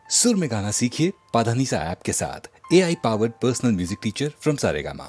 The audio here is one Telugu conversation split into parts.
सुर में गाना सीखिए पाधानीसा ऐप के साथ। AI powered personal music teacher from Saregama.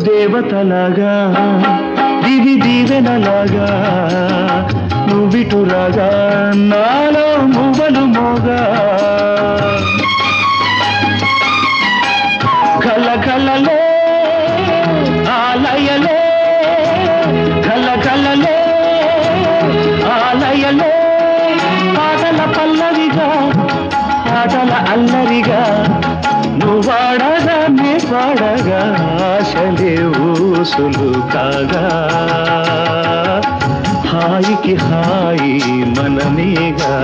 దేవతలాగా దివి దీవెనలాగా నువ్విటు రాగా నాలో మువ్వలు మోగా కలకలలే ఆలయలే కలకలలే ఆలయలే ఆటల పల్లవిగా ఆటల అల్లరిగా నువ్వాడగా నే పాడగా ఆశలే ఊసులు కాగా హాయికి హాయి మనమేగా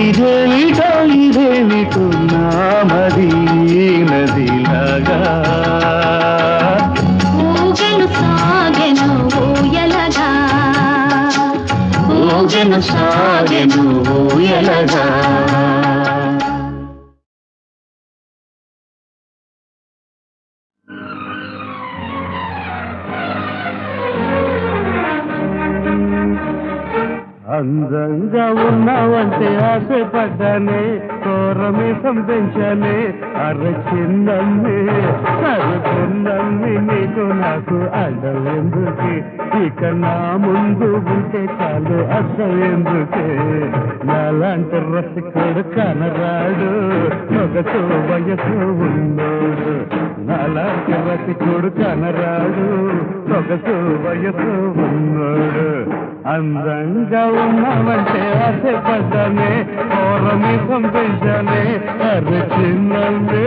ఇదేమిటో ఇదేమిటో నామది నదిలాగా ఊగెను సాగెను ఊయలగా అందంగా ఉన్నావంటే ఆశపడ్డానే కోరమీసం పెంచానే అరచిన్నమ్మి సరుకున్నమ్మి నీకు నాకు అడ్డం ఎందుకే ఇక నా ముందు ఉంటే చాలు అర్థం ఎందుకే నాలాంటి రసికుడు కనరాడు ఒకతో వయసు ఉన్నోడు నాలాంటి రసికుడు కనరాడు ఒకతో వయసు ఉన్నోడు అందంగా ఉన్నామంటే ఆశపడ్డానే కోరమీసం పెంచానే అరచిన్నమ్మి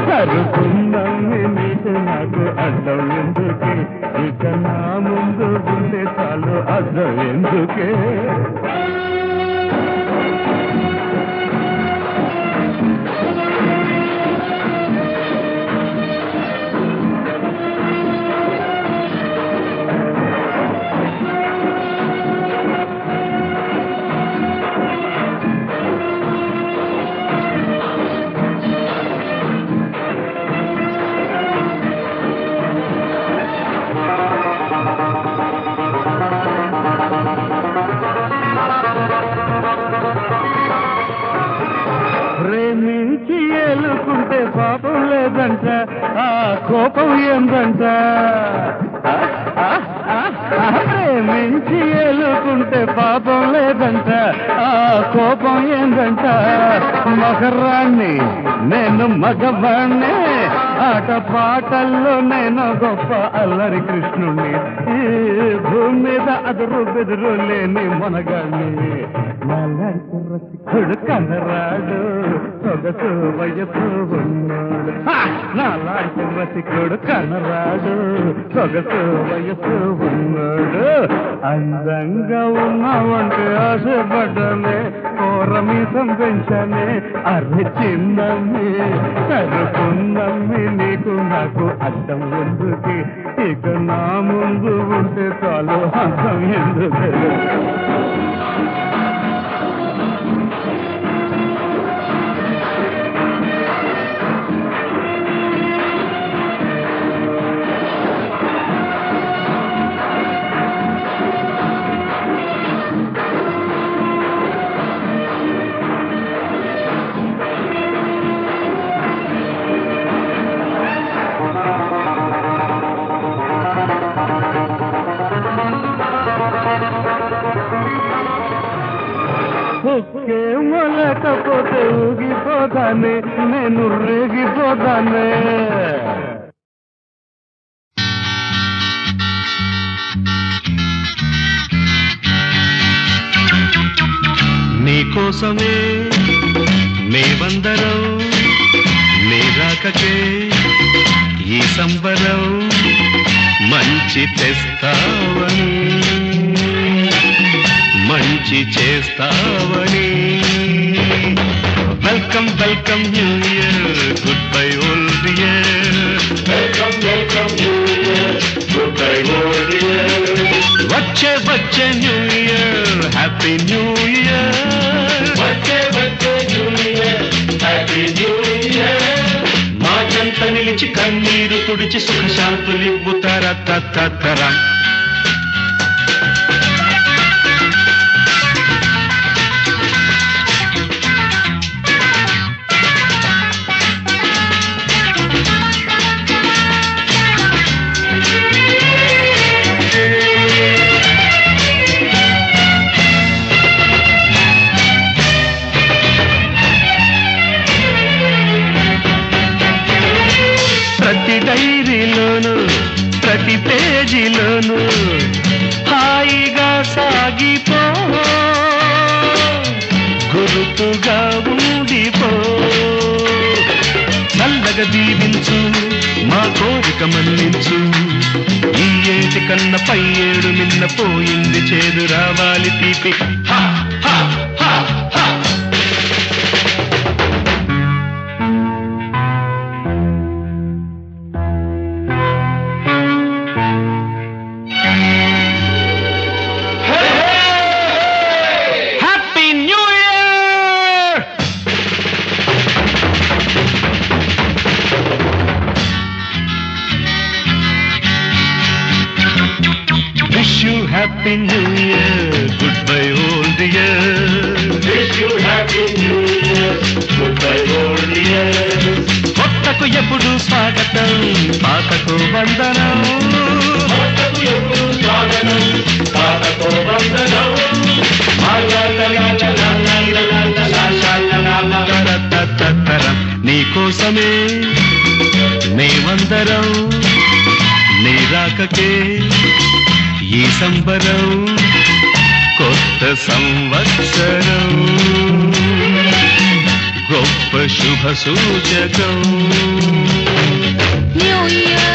సరుకున్నమ్మి నీకు నాకు అడ్డం ఎందుకే ఇక నా ముందు ఉంటే చాలు అడ్డం ఎందుకే ప్రేమించి ఏలుకుంటే పాపం లేదంట ఆ కోపం ఏందంట ప్రేమించి ఏలుకుంటే పాపం లేదంట ఆ కోపం ఏందంట మగరాన్ని నేను మగవాణ్ణి ఆట పాటల్లో నేను గొప్ప అల్లరి కృష్ణుణ్ణి ఈ భూమి మీద అదురు బెదురు లేని మనగాన్ని నాలాంటి రసికుడు కనరాడు సొగసు వయసు ఉన్నాడు నాలాంటి రసికుడు కనరాడు సొగసు వయసు ఉన్నాడు అందంగా ఉన్నావంటే ఆశపడ్డానే కోరమీసం పెంచానే అర్రె చిన్నమ్మి సరుకున్నమ్మి నీకు నాకు అర్థం ఎందుకు ఇక నా ముందు ఉంటే చాలు అర్థం ఎందుకు ఒక్కేమో లేకపోతే ఊగిపోతానే నేను రేగిపోతానే నీకోసమే మేమందరం నీ రాకకే ఈ సంబరం మంచి తెస్తావని మంచి చేస్తావని welcome welcome new year good bye old year welcome welcome new year good bye old year వచ్చే వచ్చే new year happy new year వచ్చే వచ్చే new year happy new year మా చెంత నిలిచి కన్నీరు తుడిచి సుఖశాంతులివ్వు తర ప్రతి డైరీలోను ప్రతి పేజీలోను హాయిగా సాగిపో గురుతుగా ఉండిపో చల్లగా దీవించు మా కోరిక మన్నించు ఈ ఏటి కన్న పై ఏడు నిన్న పోయింది చేదు రావాలి తీపి హా హా హా హా Happy New Year, goodbye old year. Wish you Happy New Year, goodbye old year. కొత్తకు ఎప్పుడు స్వాగతం, పాతకు వందనం. కొత్తకు ఎప్పుడు స్వాగతం, పాతకు వందనం. నీకోసమే మేమందరం నీ రాకకే ఈ సంబరం కొత్త సంవత్సరం గొప్ప శుభ సూచకం New Year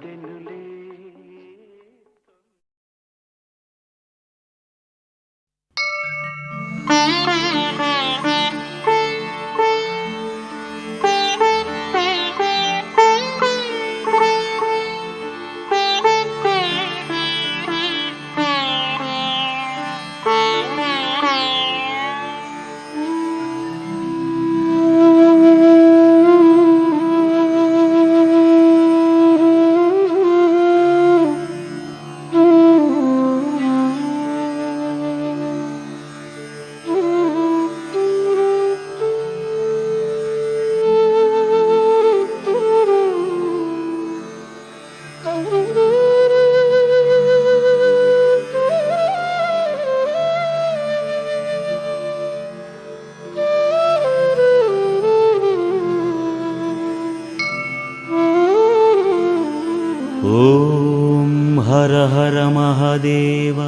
ॐ हर हर महादेव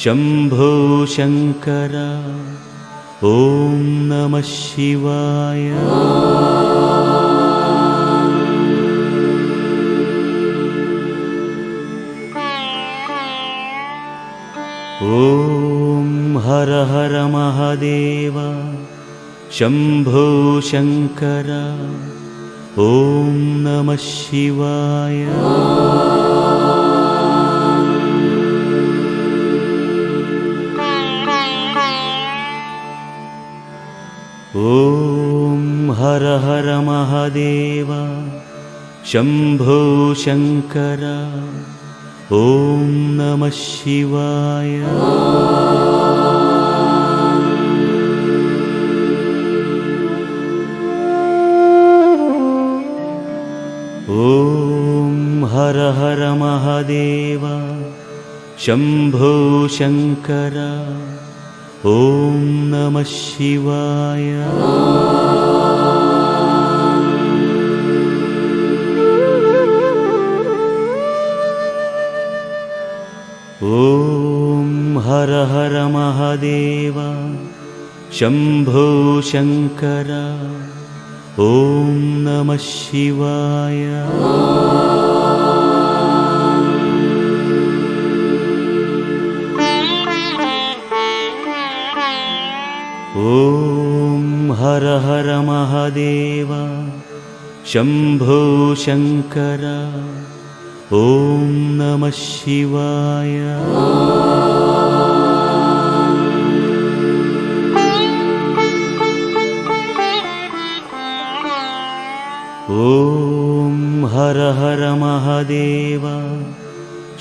शम्भो शङ्कर ॐ नमः शिवाय ॐ हर हर महादेव शम्भो शङ्कर ॐ नमः शिवाय ॐ हर हर महादेव शम्भो शङ्कर ॐ नमः शिवाय ॐ हर हर महादेव शम्भो शङ्कर ॐ नमः शिवाय ॐ हर हर महादेव शम्भो शङ्कर ॐ नमः शिवाय ॐ हर हर महादेव शम्भो शङ्कर ॐ नमः शिवाय ॐ हर हर महादेव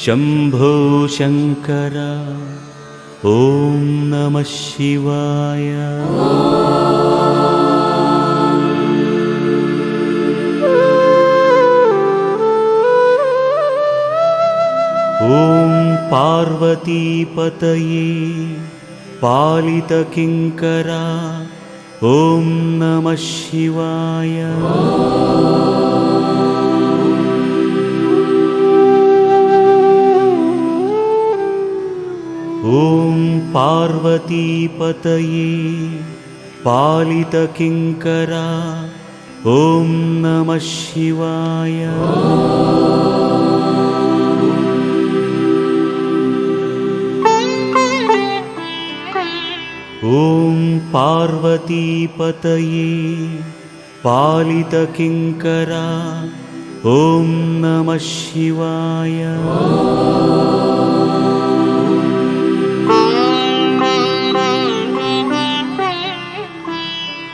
शम्भो शङ्कर ॐ नमः शिवाय ॐ पार्वतीपतये पालितकिङ्करा ॐ नमः शिवाय ॐ पार्वतीपतये पालितकिङ्करा ॐ नमः शिवाय ॐ पार्वतीपतये पालितकिङ्करा ॐ नमः शिवाय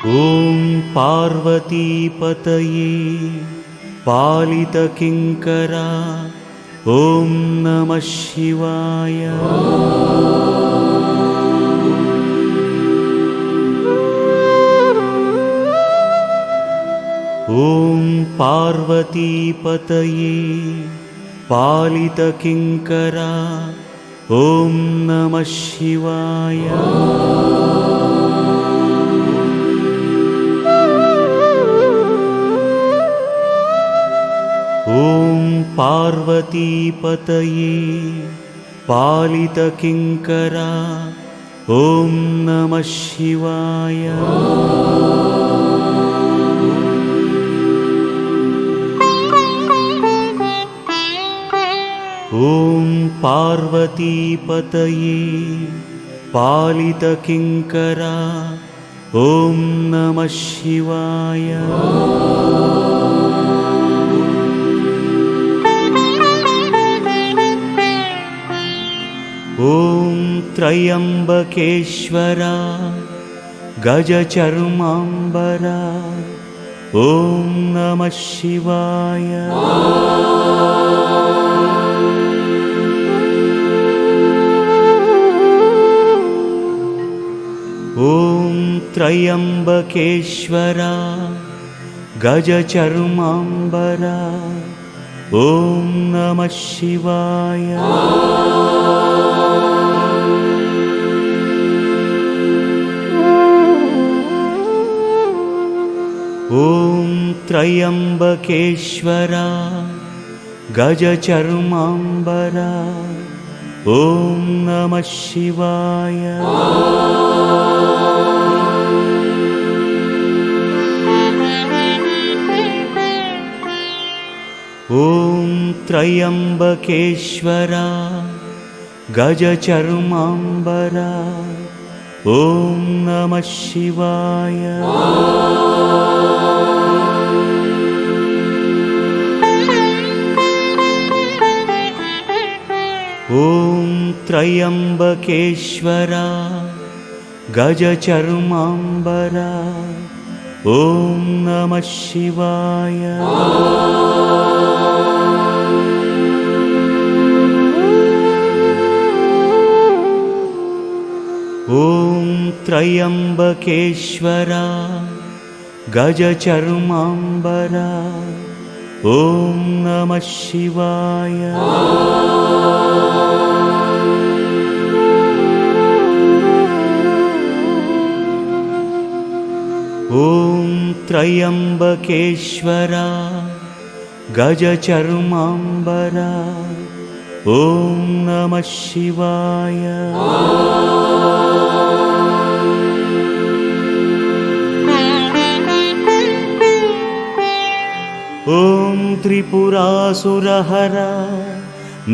ॐ पार्वतीपतये पालितकिङ्करा ॐ नमः शिवाय ॐ पार्वतीपतये पालितकिङ्करा ॐ नमः शिवाय ॐ पार्वतीपतये पालितकिङ्करा ॐ नमः शिवाय ॐ पार्वतीपतये पालितकिङ्करा ॐ नमः शिवाय ॐ त्र्यम्बकेश्वरा गजचर्माम्बरा ॐ नमः शिवाय ॐ त्र्यम्बकेश्वरा गजचर्माम्बरा ॐ नमः शिवाय ॐ त्र्यम्बकेश्वरा गजचर्माम्बरा ॐ नमः शिवाय ॐ त्र्यम्बकेश्वरा गजचर्माम्बरा ॐ नमः शिवाय ॐ त्र्यम्बकेश्वरा गजचर्माम्बरा ॐ नमः शिवाय ॐ त्र्यम्बकेश्वरा गजचर्माम्बरा ॐ नमः शिवाय ॐ त्र्यम्बकेश्वरा गजचर्माम्बरा ॐ नमः शिवाय ॐ त्रिपुरासुरहरा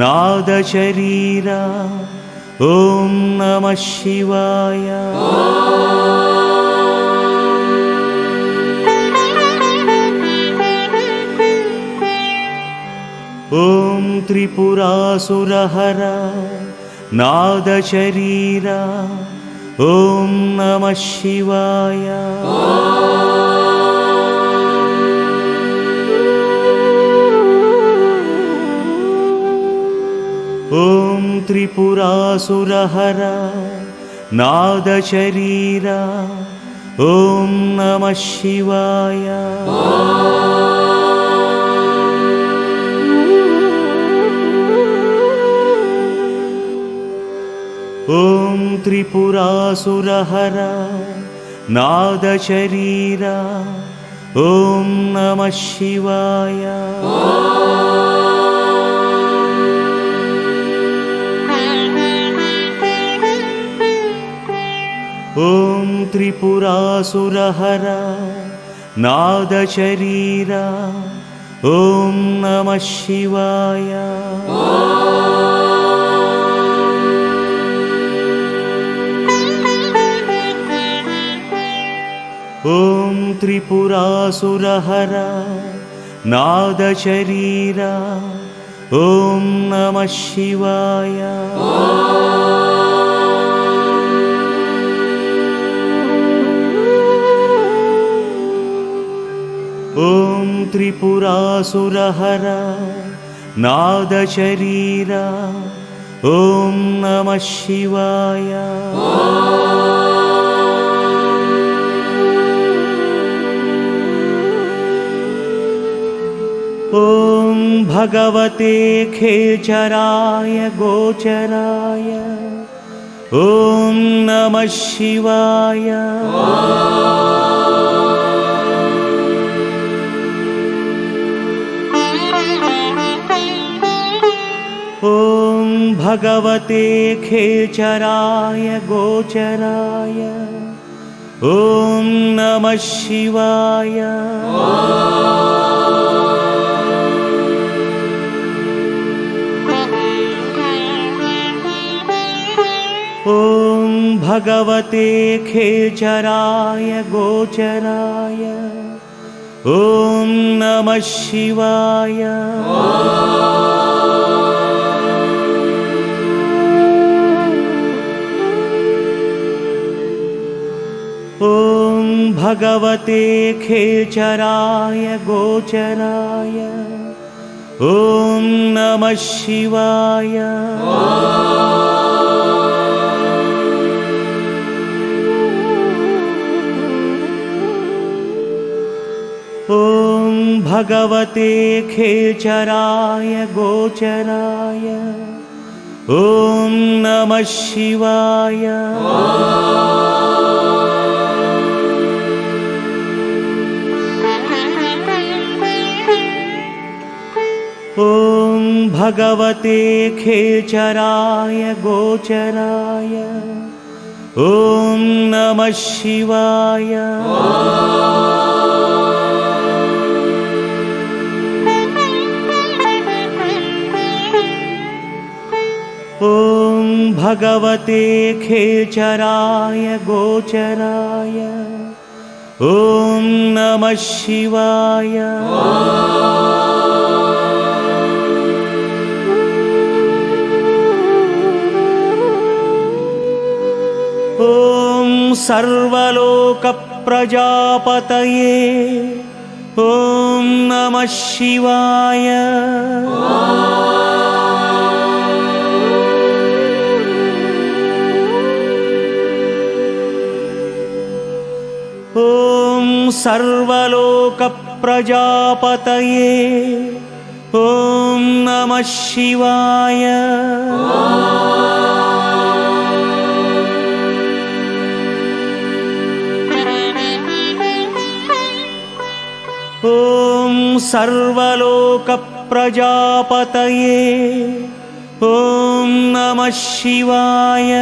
नादशरीरा ॐ नमः शिवाय ॐ त्रिपुरासुरहरा नादशरीरा ॐ नमः शिवाय ॐ त्रिपुरासुरहरा नादशरीरा ॐ नमः शिवाय ॐ त्रिपुरासुरहरा नादशरीरा ॐ नमः शिवाय ॐ त्रिपुरासुरहरा नादशरीरा ॐ नमः शिवाय ॐ त्रिपुरासुरहरा नादशरीरा ॐ नमः शिवाय ॐ त्रिपुरासुरहरा नादशरीरा ॐ नमः शिवाय ॐ भगवते खेचराय गोचराय ॐ नमः शिवाय ॐ भगवते खेचराय गोचराय ॐ नमः शिवाय ॐ भगवते खेचराय गोचराय ॐ नमः शिवाय ॐ भगवते खेचराय गोचराय ॐ नमः शिवाय ॐ भगवते खेचराय गोचराय ॐ नमः शिवाय ॐ भगवते खेचराय गोचराय ॐ नमः शिवाय। ॐ भगवते खेचराय गोचराय ॐ नमः शिवाय। ॐ सर्वलोकप्रजापतये ॐ नमः शिवाय। ॐ सर्वलोकप्रजापतये ॐ नमः शिवाय। ॐ सर्वलोकप्रजापतये ॐ नमः शिवाय।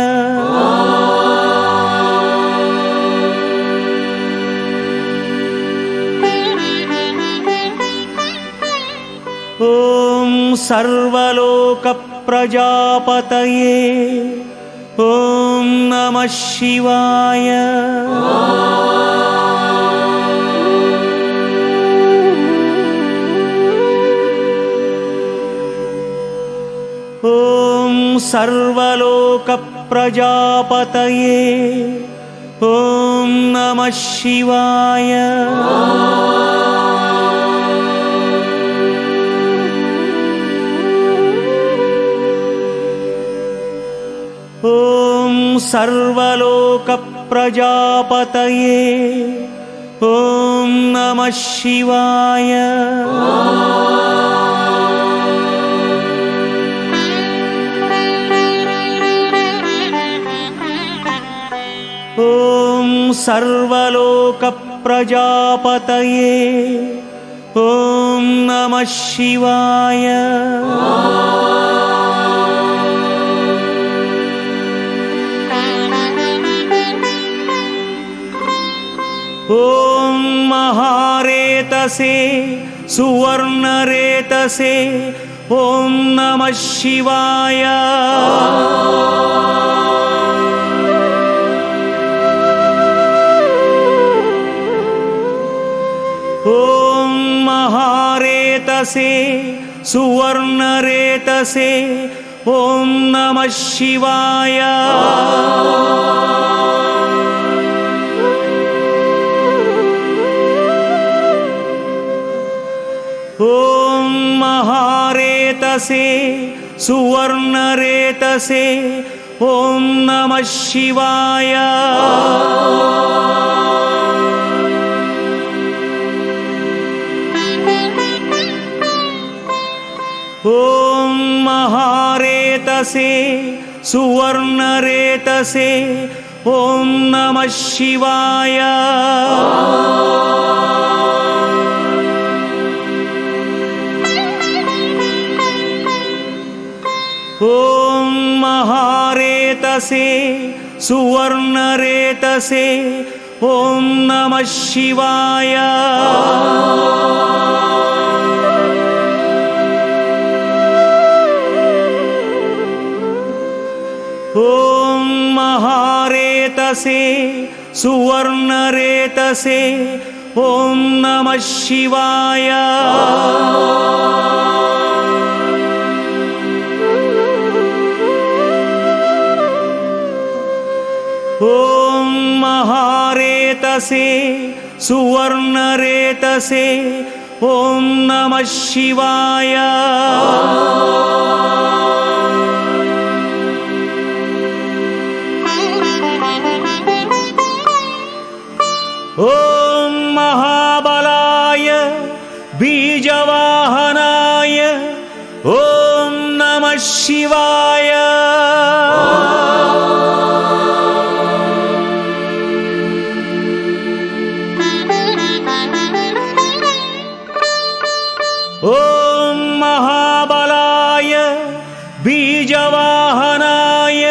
ॐ सर्वलोकप्रजापतये ॐ नमः शिवाय। ॐ सर्वलोकप्रजापतये ॐ नमः शिवाय। ॐ सर्वलोकप्रजापतये ॐ नमः शिवाय। ॐ सर्वलोकप्रजापतये ॐ नमः शिवाय। ॐ महारेतसे सुवर्णरेतसे ॐ नमः शिवाय। ॐ महारेतसे सुवर्णरेतसे ॐ नमः शिवाय। ॐ महारेतसे सुवर्णरेतसे ॐ नमः शिवाय। ॐ महारेतसे सुवर्णरेतसे ॐ नमः शिवाय। ॐ महारेतसे सुवर्णरेतसे ॐ नमः शिवाय। ॐ महारेतसे सुवर्णरेतसे ॐ नमः शिवाय। ॐ महारेतसे सुवर्णरेतसे ॐ नमः शिवाय। ॐ महाबलाय बीजवाहनाय ॐ नमः शिवाय। ॐ बीजवाहनाय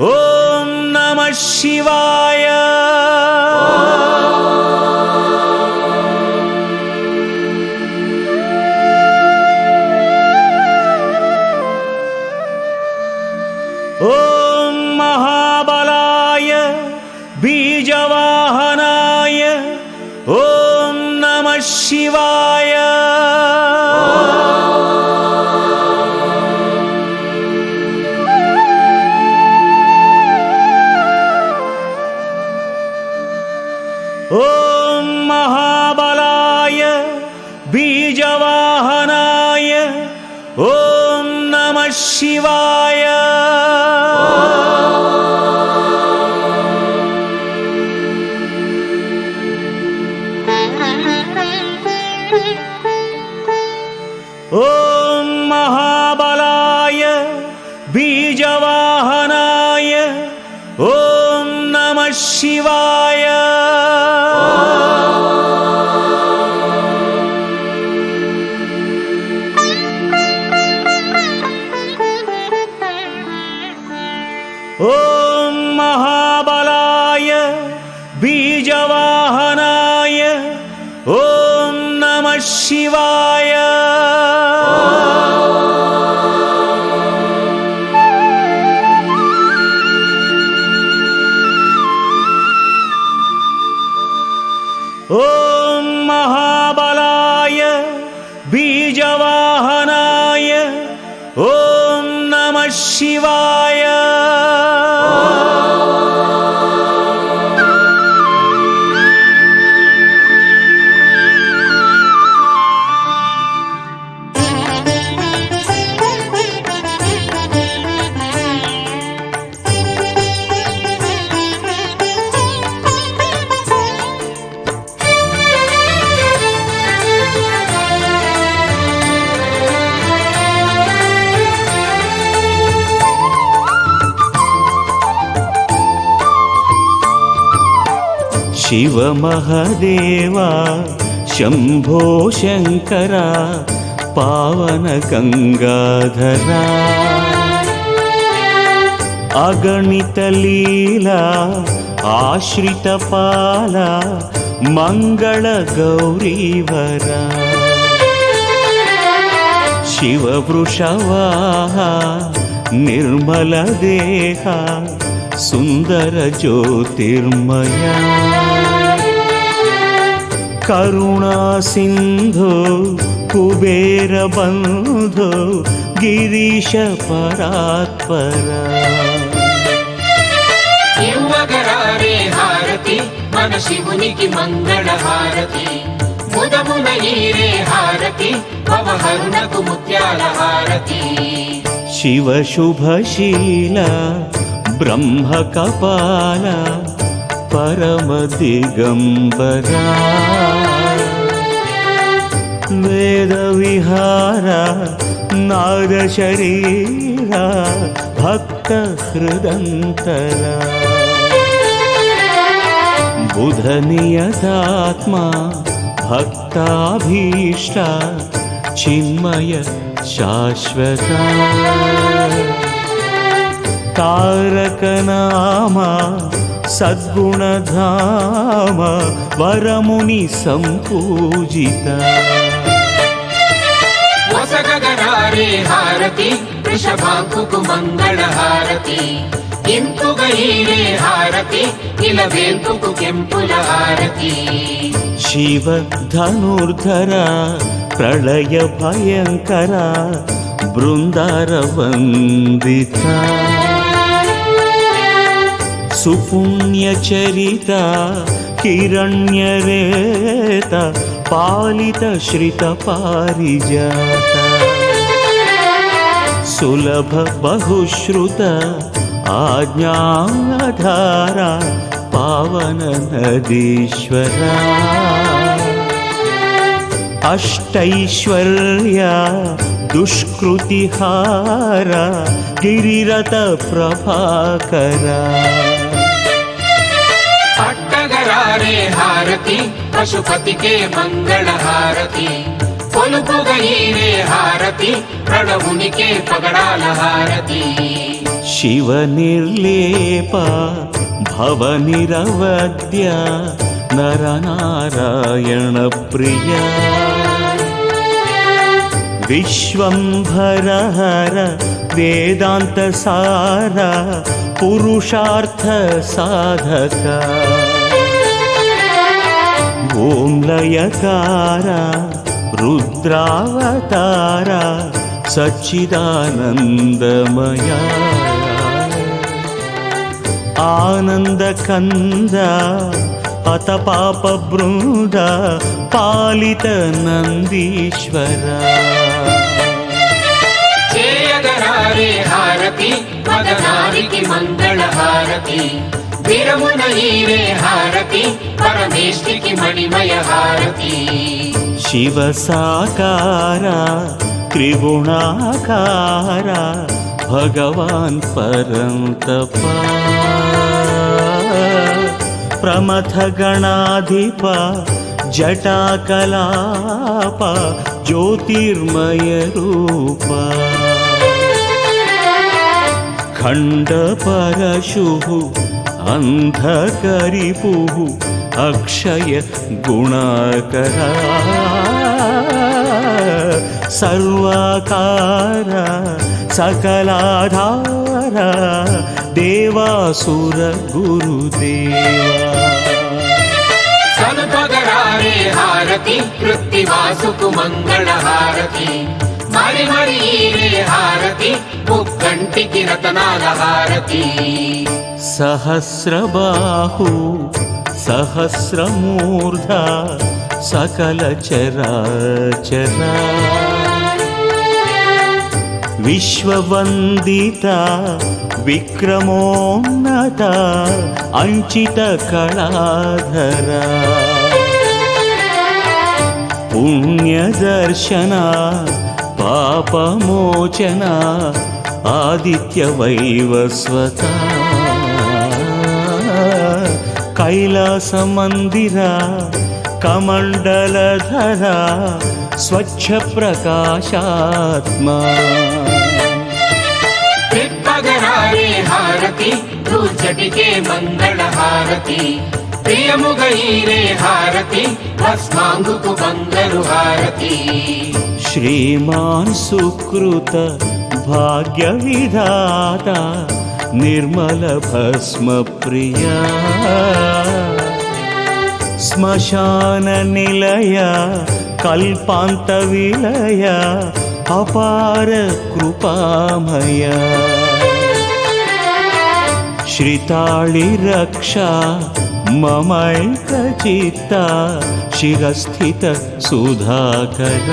ॐ नमः शिवाय ॐ महाबलाय बीजवाहनाय ॐ नमः शिवाय ॐ महाबलाय बीजवाहनाय ॐ नमः शिवाय ॐ महाबलाय बीजवाहनाय ॐ नमः शिवाय ॐ महाबलाय बीजवाहनाय ॐ नमः शिवाय ॐ महाबलाय बीजवाहनाय ॐ नमः शिवाय शिव महदेवा शंभो शंकरा पावन गंगाधरा अगणित लीला आश्रित पाला मंगल गौरीवरा शिव वृषवाहा निर्मल देहा सुंदर ज्योतिर्मया करुणा सिंधु कुबेर बंधु गिरीश परात्परा ఇవ్వగరారే హారతి మన శివునికి మంగళ హారతి ముదమున ఈరే హారతి భవహరునకు ముత్యాల హారతి शिव शुभशीला ब्रह्म कपाला परम दिगंबरा वेद विहारा नाद शरीरा भक्त हृदंतरा बुध नियतात्मा भक्ताभीष्टा चिन्मय शाश्वता तारक नामा सद्गुणधाम वरमुनि संपूजिता వసగగరారే హారతి వృషభాంకుకు మంగళ హారతి ఇంపుగ ఈరే హారతి ఇలవేల్పుకు కెంపుల హారతి शिव धनुर्धरा प्रलय भयंकरा बृंदार वंदिता सुपुण्य चरिता हिरण्यरेता पालित श्रित पारिजाता सुलभ बहुश्रुत आज्ञाधारा पावन नदीश्वरा अष्टैश्वर्या दुष्कृतिहारा गिरिरथ प्रभाकरा పట్టగరారే హారతి పశుపతికే మంగళ హారతి కొలుపుగా ఈరే హారతి ప్రణవునికే పగడాల హారతి శివ నిర్లేప భవ నిరవద్య నరనారాయణ ప్రియ విశ్వంభర హర వేదాంత సార పురుషార్థ సాధక ఓం లయకార రుద్రావతార సచ్చిదానందమయ ఆనందకంద అతపాప బృంద పాలిత నందీశ్వర చేయగరారే హారతి మదనానికి మంగళ హారతి వీరమున ఈరే హారతి పరమేష్టికి మణిమయ హారతి శివ సాకార త్రిగుణాకార భగవాన్ పరంతప ప్రమథ గణాధిప జటాకలాప జ్యోతిర్మయ రూప ఖండ పరశు అంధకరిపు అక్షయ గుణాకర సర్వాకార సకలాధార దేవాసుర గురుదేవా సల్పగరారే హారతి కృత్తివాసుకు మంగళ హారతి మరి మరి ఈరే హారతి ముక్కంటికి రతనాల హారతి సహస్రబాహు సహస్రమూర్ధ సకల చరాచర విశ్వవందిత విక్రమోన్నత అంచిత కళాధర పుణ్యదర్శన పాపమోచన ఆదిత్య వైవస్వత కైలాస మందిర కమండలధర స్వచ్ఛ ప్రకాశాత్మా తిప్పగరారే హారతి దూచటికే మంగళ హారతి ప్రియముగా ఈరే హారతి భస్మాంగుకు బంగారు హారతి శ్రీమాన్ సుకృత భాగ్య విధాత నిర్మల భస్మ ప్రియా శ్మశాన నిలయ కల్పాంత విలయ అపార కృపామయ శ్రితాళి రక్ష మమైక చిత్త శిరస్థిత సుధాకర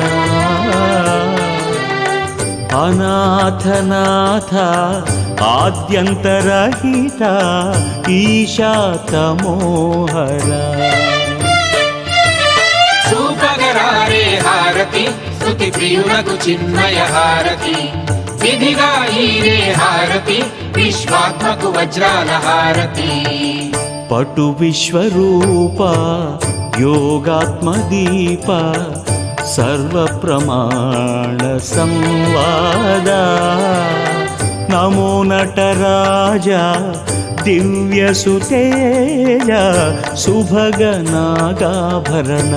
అనాథనాథ ఆద్యంతరహిత ఈశా తమోహర చూపగరారే హారతి స్తుతి ప్రియులకు చిన్మయ హారతి విధిగా ఈరే హారతి విశ్వాత్మకు వజ్రాల హారతి పటు విశ్వరూప యోగాత్మదీప సర్వ ప్రమాణ సంవాద నమో నటరాజ దివ్య సుతేజ సుభగ నాగాభరణ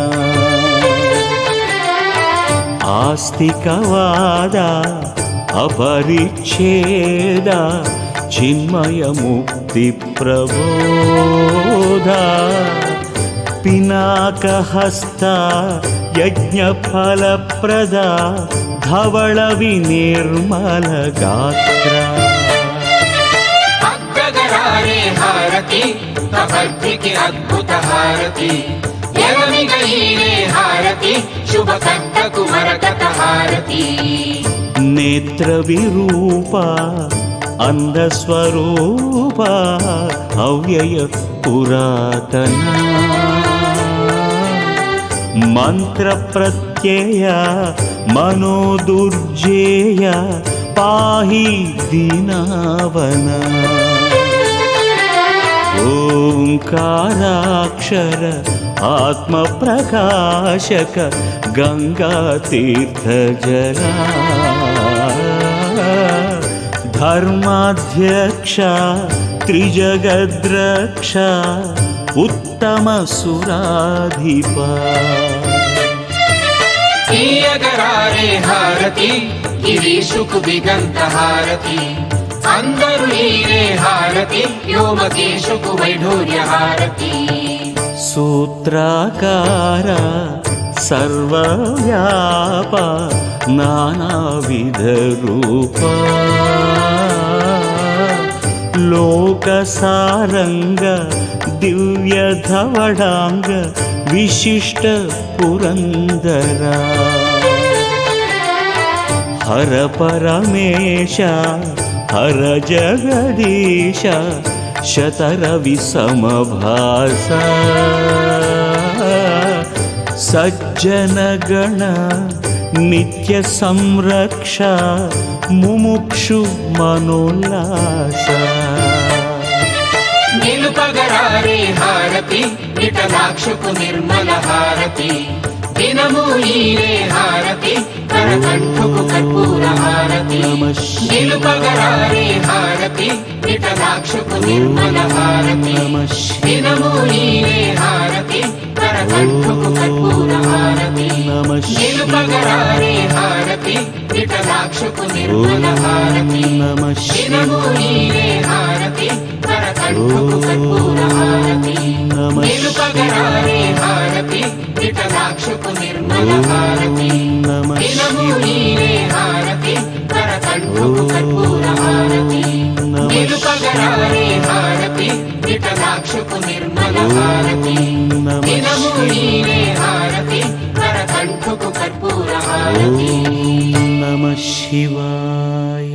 ఆస్తికవాద అపరిచ్ఛేద చిన్మయ ముక్తి ప్రబోధ పినాకహస్త యజ్ఞ ఫలప్రద ధవళ వినిర్మల గాత్ర అగ్గగరారే హారతి తపర్తికి అద్భుత హారతి ఎలమిగ ఈరే హారతి శుభకర్తకు మరకత హారతి నేత్ర విరూప అందస్వరూప అవ్యయ పురాతన మంత్ర ప్రత్యయ మనోదుర్జేయ పాహి దీనావన ఓంకారాక్షర ఆత్మ ప్రకాశక गङ्गातीर्थजला धर्माध्यक्ष त्रिजगद्रक्ष उत्तमसुराधिपा తీయగరారే హారతి గిరీషుకు దిగంత హారతి అందరూ ఈరే హారతి వ్యోమకేశుకు వైఢూర్య హారతి सूत्राकार सर्वव्याप नानाविधरूप लोकसारंग दिव्यधवडांग विशिष्ट पुरंदरा हर परमेश हर जगदीश शतरवि समभासा सज्जन गण नित्य संरक्ष मुमुक्षु मनोल्लास నిలుపగరారే హారతి విఠలాక్షుకు నిర్మల హారతి దినము ఈరే హారతి కరకంఠుకు కర్పూర హారతి నిలుపగరారే హారతి విఠలాక్షుకు నిర్మల హారతి దినము ఈరే హారతి కరకంఠుకు కర్పూర హారతి నిలుపగరారే హారతి విఠలాక్షుకు నిర్మల హారతి దినము ఈరే హారతి కరకంఠుకు కర్పూర హారతి నిలుపగరారే హారతి విఠలాక్షుకు నిర్మల హారతి దినము ఈరే హారతి కరకంఠుకు కర్పూర హారతి నిలుపగరారే హారతి విఠలాక్షుకు నిర్మల హారతి దినము ఈరే హారతి కరకంఠుకు కర్పూర హారతి नमः शिवाय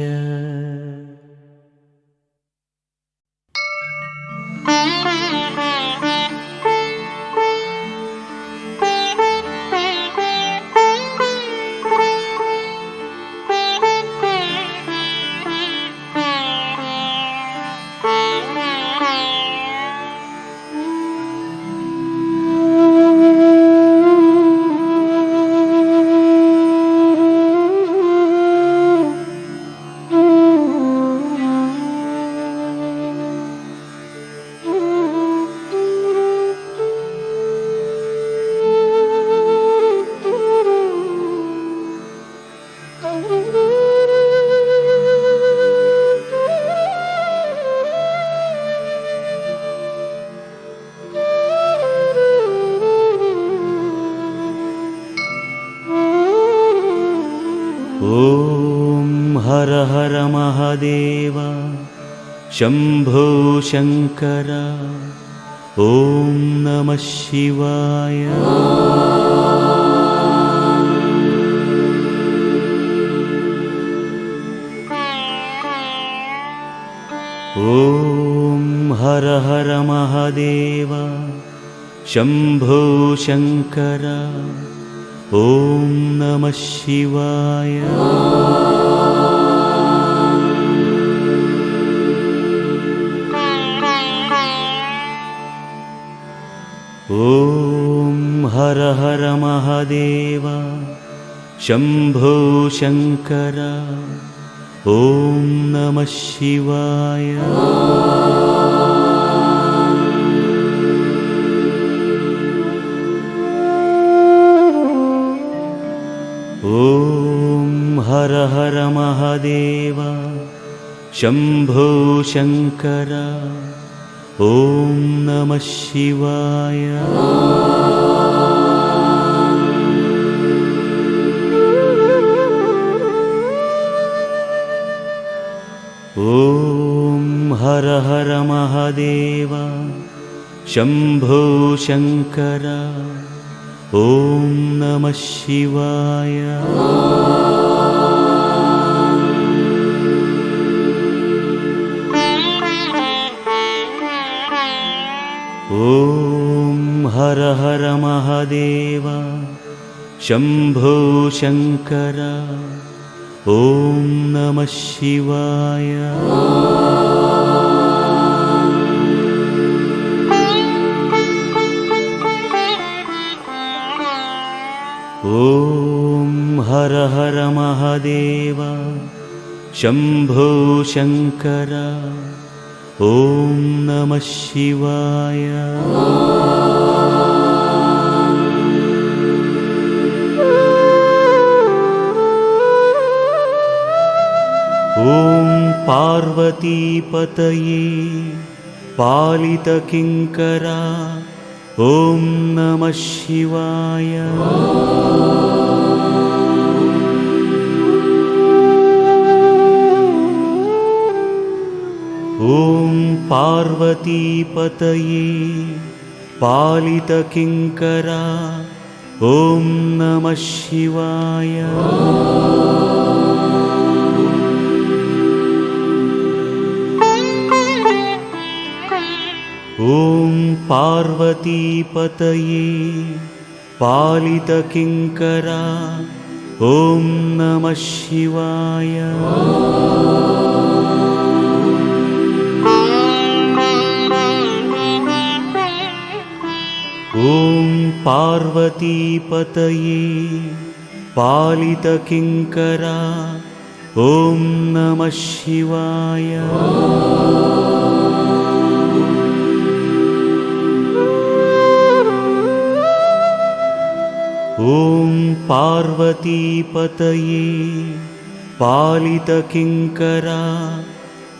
ॐ हर हर महादेव शम्भो शङ्कर ॐ नमः शिवाय ॐ हर हर महादेव शम्भो शङ्कर ॐ नमः शिवाय ॐ हर हर महादेव शम्भो शङ्कर ॐ नमः शिवाय ॐ हर हर महादेव शम्भो शङ्कर ॐ नमः शिवाय ॐ हर हर महादेव शम्भो शङ्कर ॐ नमः शिवाय ॐ हर हर महादेव शम्भो शङ्कर ॐ नमः शिवाय ॐ हर हर महादेव शम्भो शङ्कर ॐ नमः शिवाय। ॐ पार्वतीपतये पालितकिङ्करा ॐ नमः शिवाय। ॐ पार्वतीपतये पालितकिङ्करा ॐ नमः शिवाय। ॐ पार्वतीपतये पालितकिङ्करा ॐ नमः शिवाय। ॐ पार्वतीपतये पालितकिङ्करा ॐ नमः शिवाय। ॐ पार्वतीपतये पालितकिङ्करा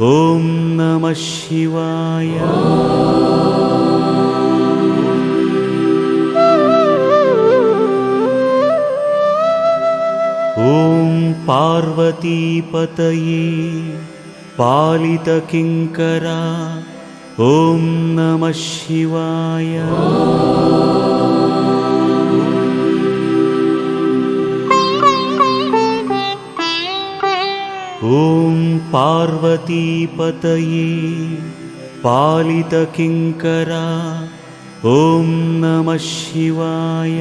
ॐ नमः शिवाय। ॐ पार्वतीपतये पालितकिङ्करा ॐ नमः शिवाय। ॐ पार्वतीपतये पालितकिङ्करा ॐ नमः शिवाय।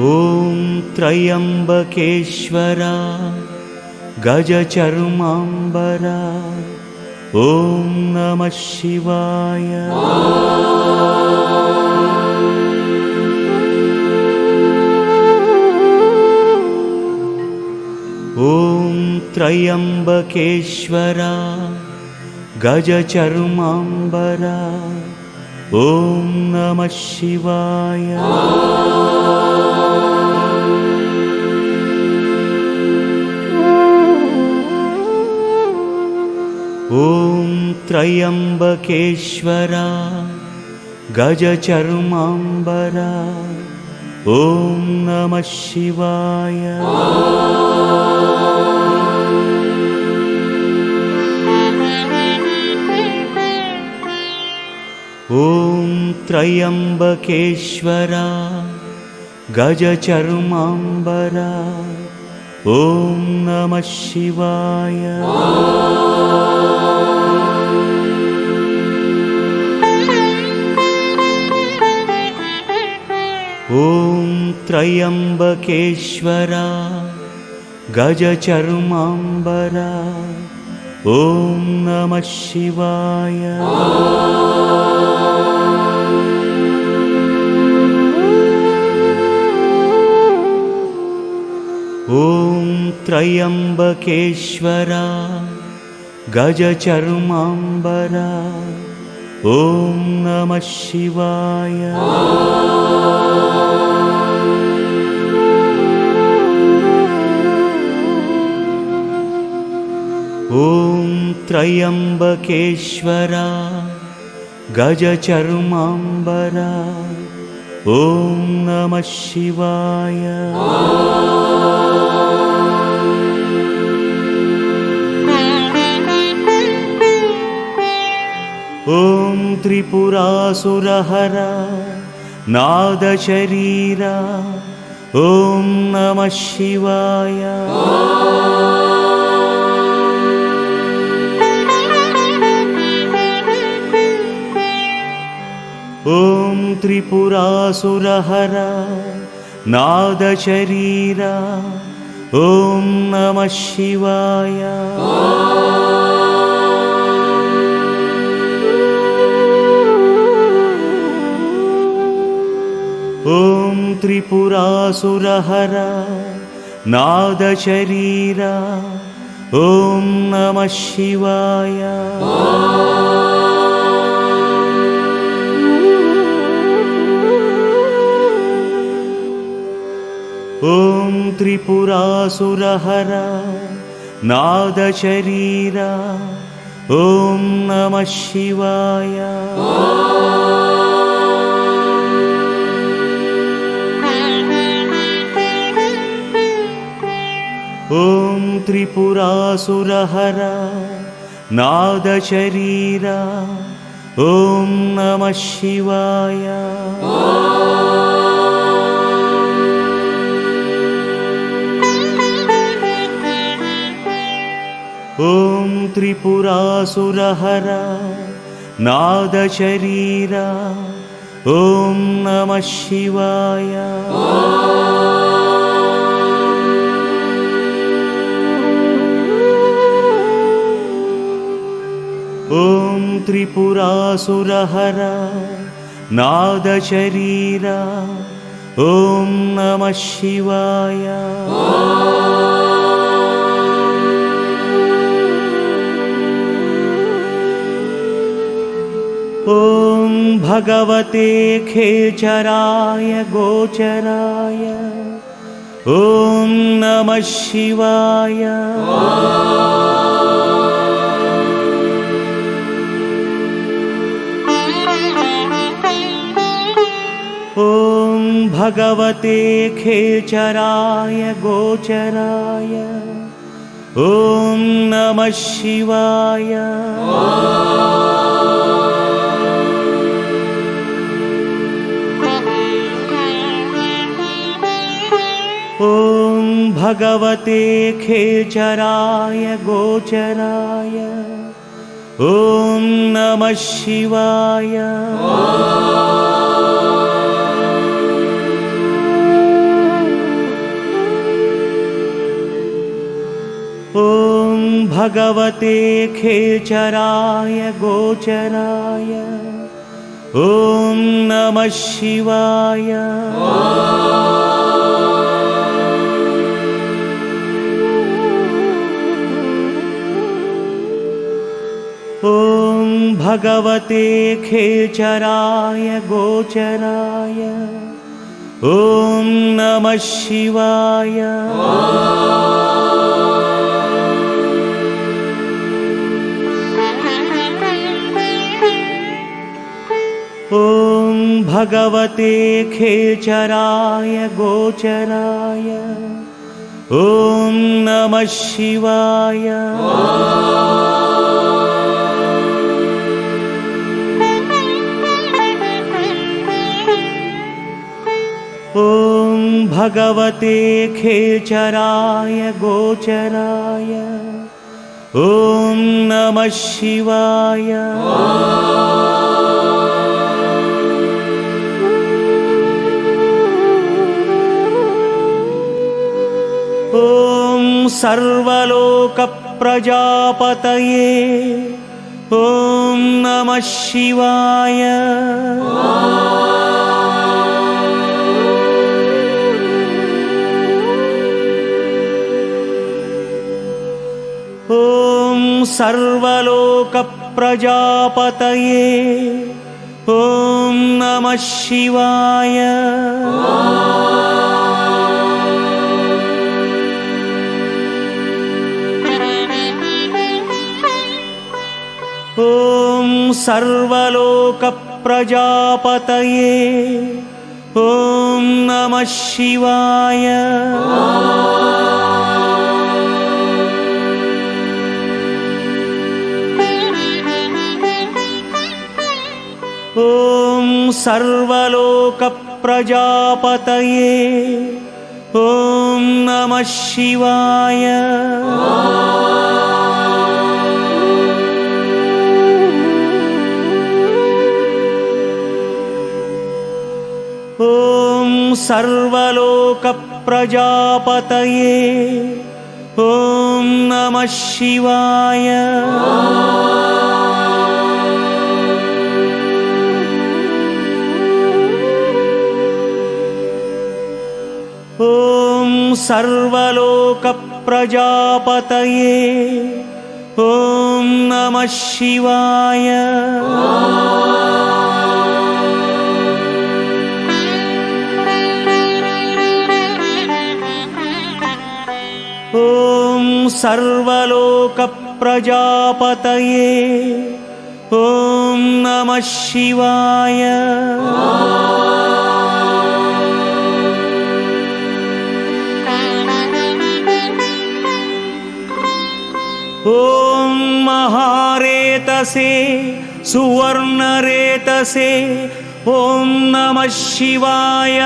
ॐ त्र्यम्बकेश्वरा गजचर्माम्बरा ॐ नमः शिवाय। ॐ त्र्यम्बकेश्वरा गजचर्माम्बरा ॐ नमः शिवाय। ॐ त्र्यम्बकेश्वरा गजचर्माम्बरा ॐ नमः शिवाय। ॐ त्र्यम्बकेश्वरा गजचर्माम्बरा ॐ नमः शिवाय। ॐ त्र्यम्बकेश्वरा गजचर्माम्बरा ॐ नमः शिवाय। ॐ त्र्यम्बकेश्वरा गजचर्माम्बरा ॐ नमः शिवाय। ॐ त्र्यम्बकेश्वरा गजचर्माम्बरा ॐ नमः शिवाय। ॐ त्रिपुरासुरहरा नादशरीरा ॐ नमः शिवाय। ॐ त्रिपुरासुरहरा नादशरीरा ॐ नमः शिवाय। त्रिपुरासुरहर नादशरीरा ॐ नमः शिवाय। ॐ त्रिपुरासुरहर नादशरीरा ॐ नमः शिवाय। ॐ त्रिपुरासुरहर नादशरीरा ॐ नमः शिवाय। ॐ त्रिपुरासुरहर नादशरीरा ॐ नमः शिवाय। ॐ त्रिपुरासुरहर नादशरीरा ॐ नमः शिवाय। ॐ भगवते खेचराय गोचराय ॐ नमः शिवाय। ॐ भगवते खेचराय गोचराय ॐ नमः शिवाय। ॐ भगवते खेचराय गोचराय ॐ नमः शिवाय। ॐ भगवते खेचराय गोचराय ॐ नमः शिवाय। ॐ भगवते खेचराय गोचराय ॐ नमः शिवाय। ॐ भगवते खेचराय गोचराय ॐ नमः शिवाय। ॐ भगवते खेचराय गोचराय ॐ नमः शिवाय। ॐ सर्वलोकप्रजापतये ॐ नमः शिवाय। ॐ सर्वलोकप्रजापतये ॐ नमः शिवाय। ॐ सर्वलोकप्रजापतये ॐ नमः शिवाय। ॐ सर्वलोकप्रजापतये ॐ नमः शिवाय। ॐ सर्वलोकप्रजापतये ॐ नमः शिवाय। सर्वलोक प्रजापतये ॐ नमः शिवाय। ॐ सर्वलोक प्रजापतये ॐ नमः शिवाय। ॐ महारेतसे सुवर्णरेतसे ॐ नमः शिवाय।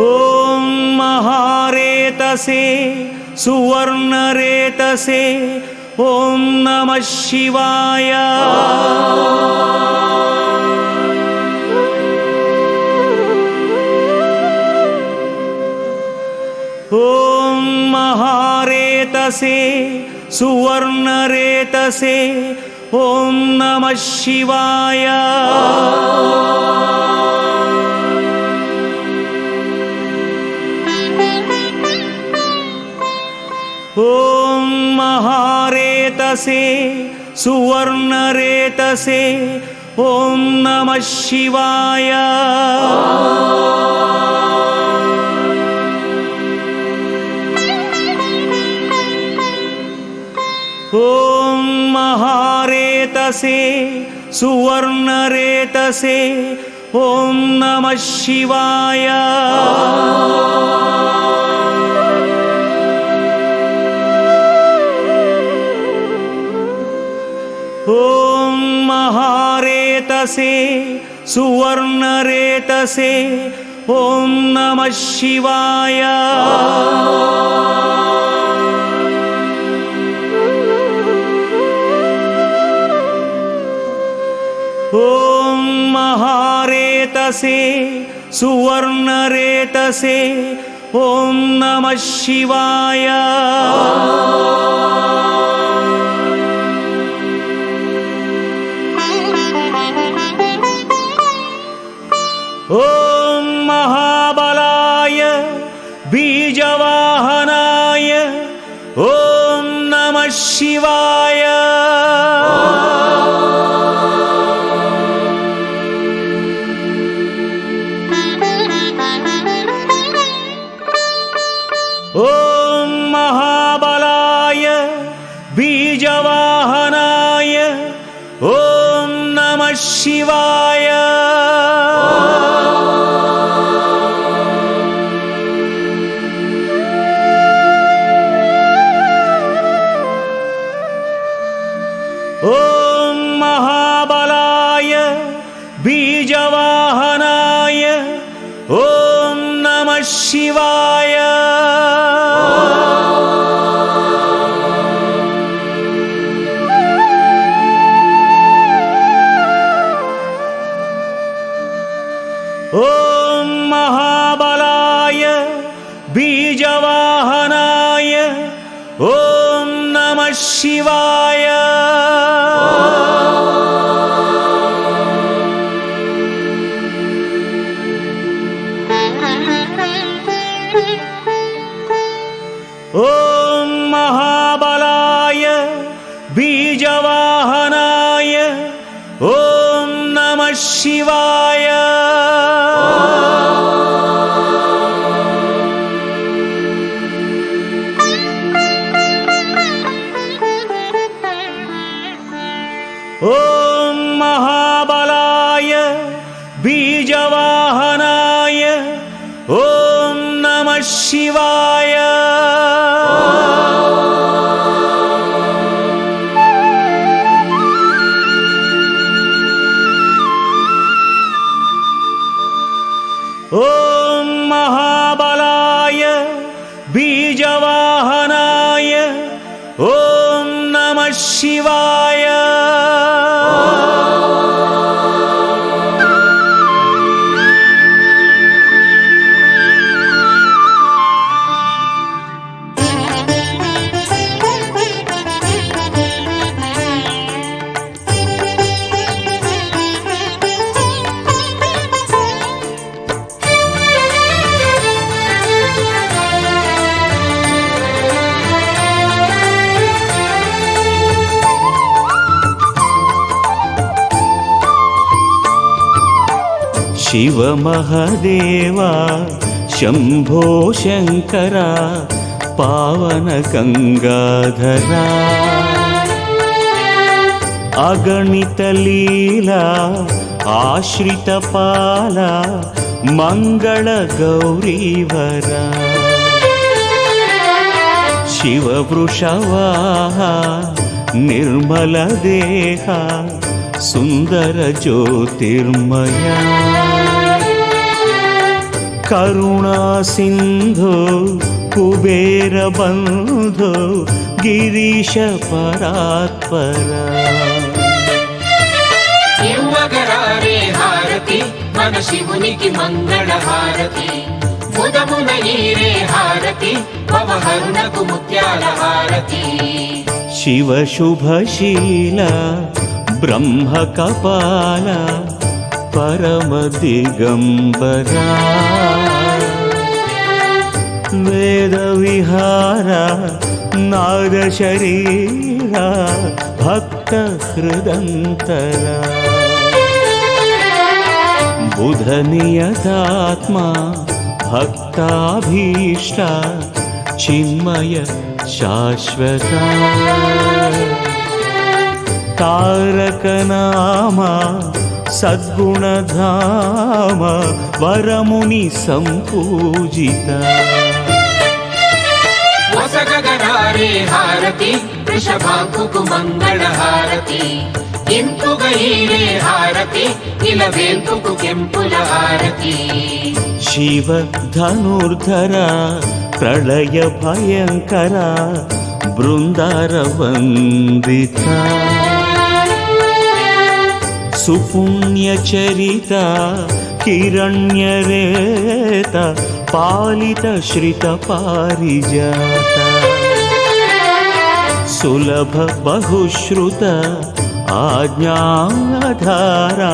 ॐ महारेतसे सुवर्णरेतसे ॐ नमः शिवाय। ॐ महारेतसे सुवर्णरेतसे ॐ नमः शिवाय। ॐ महारेतसे सुवर्णरेतसे ॐ नमः शिवाय। ॐ महारेतसे सुवर्णरेतसे ॐ नमः शिवाय। ॐ महारेतसे सुवर्णरेतसे ॐ नमः शिवाय। ॐ महारेतसे सुवर्णरेतसे ॐ नमः शिवाय। ॐ महाबलाय बीजवाहनाय ॐ नमः शिवाय। ॐ महाबलाय बीजवाहनाय ॐ नमः शिवाय। ॐ महाबलाय बीजवाहनाय ॐ नमः शिवाय। ॐ महाबलाय बीजवाहनाय ॐ नमः शिवाय। ॐ महाबलाय बीजवाहनाय ॐ नमः शिवाय। ॐ महाबलाय बीजवाहनाय ॐ नमः शिवाय। ॐ महाबलाय बीजवाहनाय ॐ नमः शिवाय। शिव महदेवा शम्भो शङ्कर पावन गङ्गाधरा अगणित लीला आश्रित पाला मंगल गौरीवरा शिव वृषवाहा निर्मल देहा सुंदर ज्योतिर्मया करुणा सिंधु कुबेर बंधु गिरीश परात्परा ఇవ్వగరారే హారతి మన శివునికి మంగళ హారతి ముదమున ఈరే హారతి భవహరునకు ముత్యాల హారతి शिव शुभशीला ब्रह्म कपाल परम दिगंबरा वेद विहारा नाद शरीरा भक्त हृदंतरा बुध नियतात्मा भक्ताभीष्टा चिन्मय शाश्वता तारक नामा सद्गुणधाम वरमुनि संपूजिता వసగగరారే హారతి వృషభాంకుకు మంగళ హారతి ఇంపుగ ఈరే హారతి ఇలవేల్పుకు కెంపుల హారతి शिव धनुर्धरा प्रलय भयंकरा बृंदार वंदिता सुपुण्य चरिता हिरण्यरेता पालित श्रित पारिजाता सुलभ बहुश्रुत आज्ञाधारा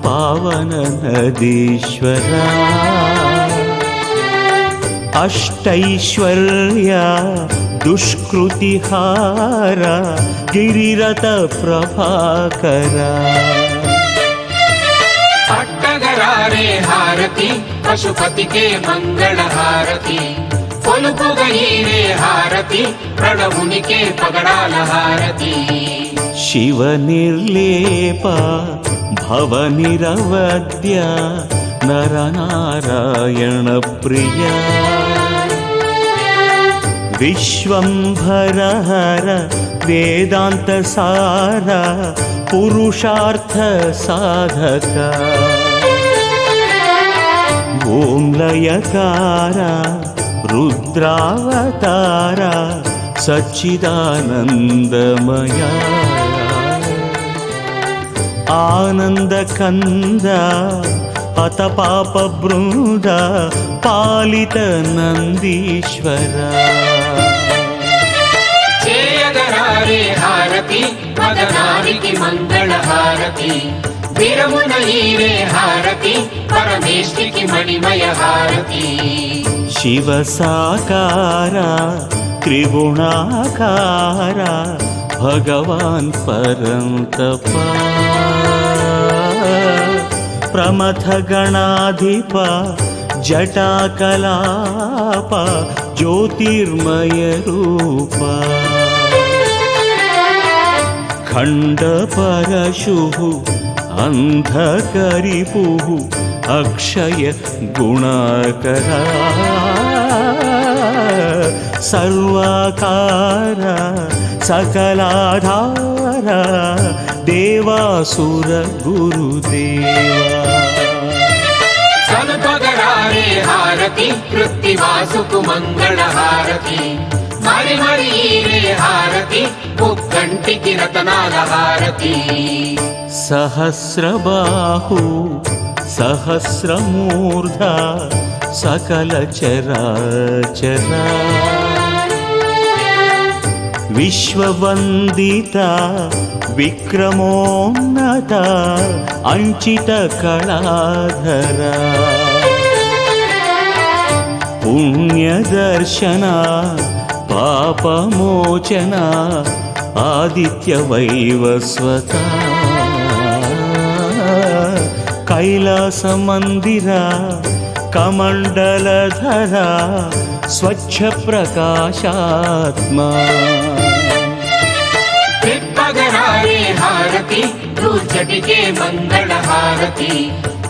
पावन नदीश्वरा अष्टैश्वर्या दुष्कृतिहारा गिरिरथ प्रभाकरा పట్టగరారే హారతి పశుపతికే మంగళ హారతి కొలుపుగ ఈరే హారతి ప్రణవునికే పగడాల హారతి शिव निर्लेप भव निरवद्य नर नारायण प्रिया विश्वंभर हर वेदांत सारा पुरुषार्थ साधका ओम लयकारा रुद्रावतारा सच्चिदानंदमया आनंद कंद अत पाप बृंद पालित नंदीश्वरा చేయగరారే హారతి మదనానికి మంగళ హారతి విరమున ఈరే హారతి పరమేష్టికి మణిమయ హారతి शिव साकारा त्रिगुणाकारा भगवान परंतपा प्रमथ गणाधिप जटाकलाप ज्योतिर्मय रूपा खंड परशुः अंधकरिपुः अक्षय गुणाकरा सर्वाकारा सकलाधारा देवासुर गुरुदेवा సనుపగరారే హారతి కృత్తివాసుకు మంగళ హారతి మరి మరి ఈరే హారతి ముక్కంటికి రతనాల హారతి सहस्रबाहु सहस्रमूर्धा सकल चराचरा विश्ववंदिता विक्रमोन्नता अंचित कलाधरा पुण्यदर्शना पापमोचना आदित्य वैवस्वता కైలాస మందిర కమండలధర స్వచ్ఛ ప్రకాశాత్మా తిప్పగరారే హారతి దూచటికే మంగళ హారతి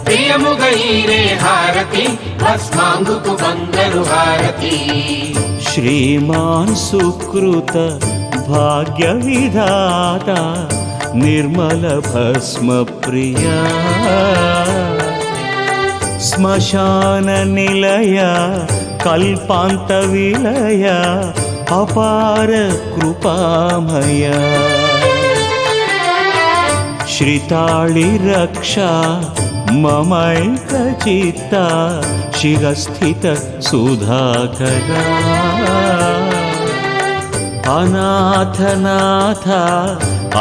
ప్రియముగైరే హారతి భస్మాంగుకు బంగరు హారతి శ్రీమాన్ సుకృత భాగ్య విధాత నిర్మల భస్మ ప్రియా శ్మశాన నిలయ కల్పాంత విలయ అపార కృపామయ శ్రితాళి రక్ష మమైక చిత్త శిరస్థిత సుధాకరా అనాథనాథ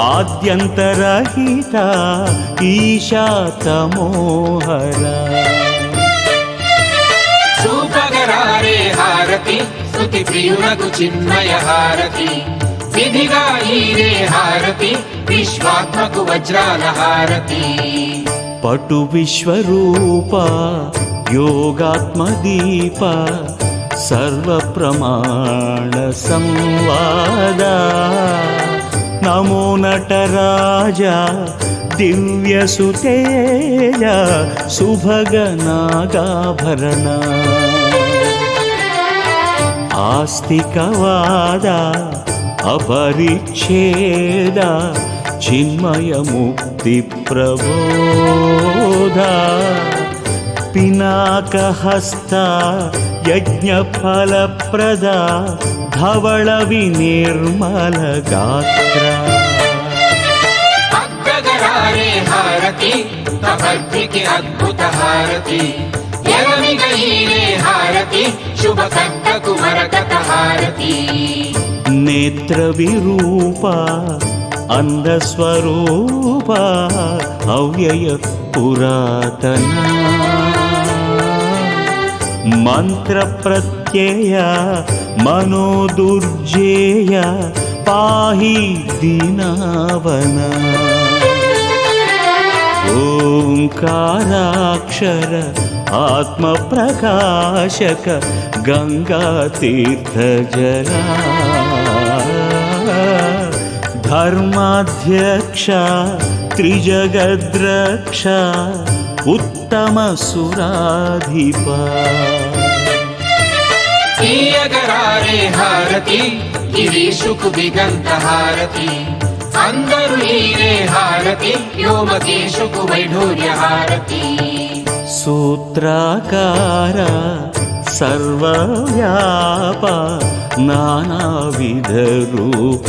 ఆద్యంతరహిత ఈశా తమోహర చూపగరారే హారతి స్తుతి ప్రియులకు చిన్మయ హారతి విధిగా ఈరే హారతి విశ్వాత్మకు వజ్రాల హారతి పటు విశ్వరూప యోగాత్మదీప సర్వ ప్రమాణ సంవాద నమో నటరాజ దివ్య సుతేజ సుభగ నాగాభరణ ఆస్తికవాద అపరిచ్ఛేద చిన్మయ ముక్తి ప్రబోధ పినాకహస్త యజ్ఞ ఫలప్రద ధవళ వినిర్మల గాత్ర అగ్గగరారే హారతి తపర్ధికి అద్భుత హారతి ఎలమిగ ఈరే హారతి శుభకర్తకు మరకత హారతి నేత్ర విరూప అందస్వరూప అవ్యయ పురాతన మంత్ర ప్రత్యయ మనోదుర్జేయ పాహి దీనావన ఓంకారాక్షర ఆత్మ ప్రకాశక గంగా తీర్థ జలా ధర్మాధ్యక్ష త్రిజగద్రక్ష ఉత్తమ సురాధిప తీయగరారే హారతి గిరీషుకు దిగంత హారతి అందరు ఈరే హారతి వ్యోమకేశుకు వైఢూర్య హారతి సూత్రాకార సర్వవ్యాప నానావిధ రూప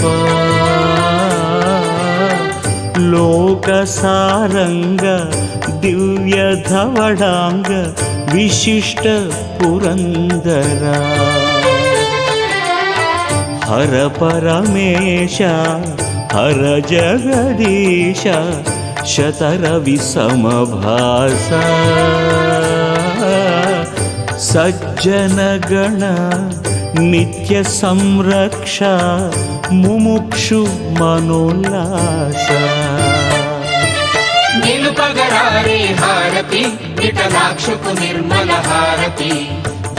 లోకసారంగ దివ్య ధవళాంగ విశిష్ట పురందర హర పరమేశ హర జగదీశ శతరవి సమభాస సజ్జన గణ నిత్య సంరక్ష ముముక్షు మనోల్లాస నిలుపగరారే హారతి విఠలాక్షుకు నిర్మల హారతి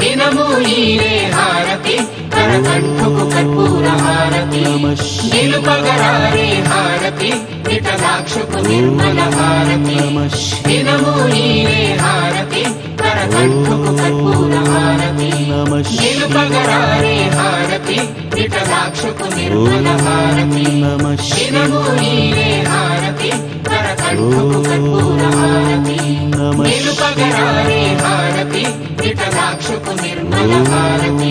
దినము ఈరే హారతి కరకంఠుకు కర్పూర హారతి నిలుపగరారే హారతి విఠలాక్షుకు నిర్మల హారతి దినము ఈరే హారతి కరకంఠుకు కర్పూర హారతి నిలుపగరారే హారతి విఠలాక్షుకు నిర్మల హారతి దినము ఈరే హారతి కరకంఠుకు కర్పూర హారతి నిలుపగరారే హారతి విఠలాక్షుకు నిర్మల హారతి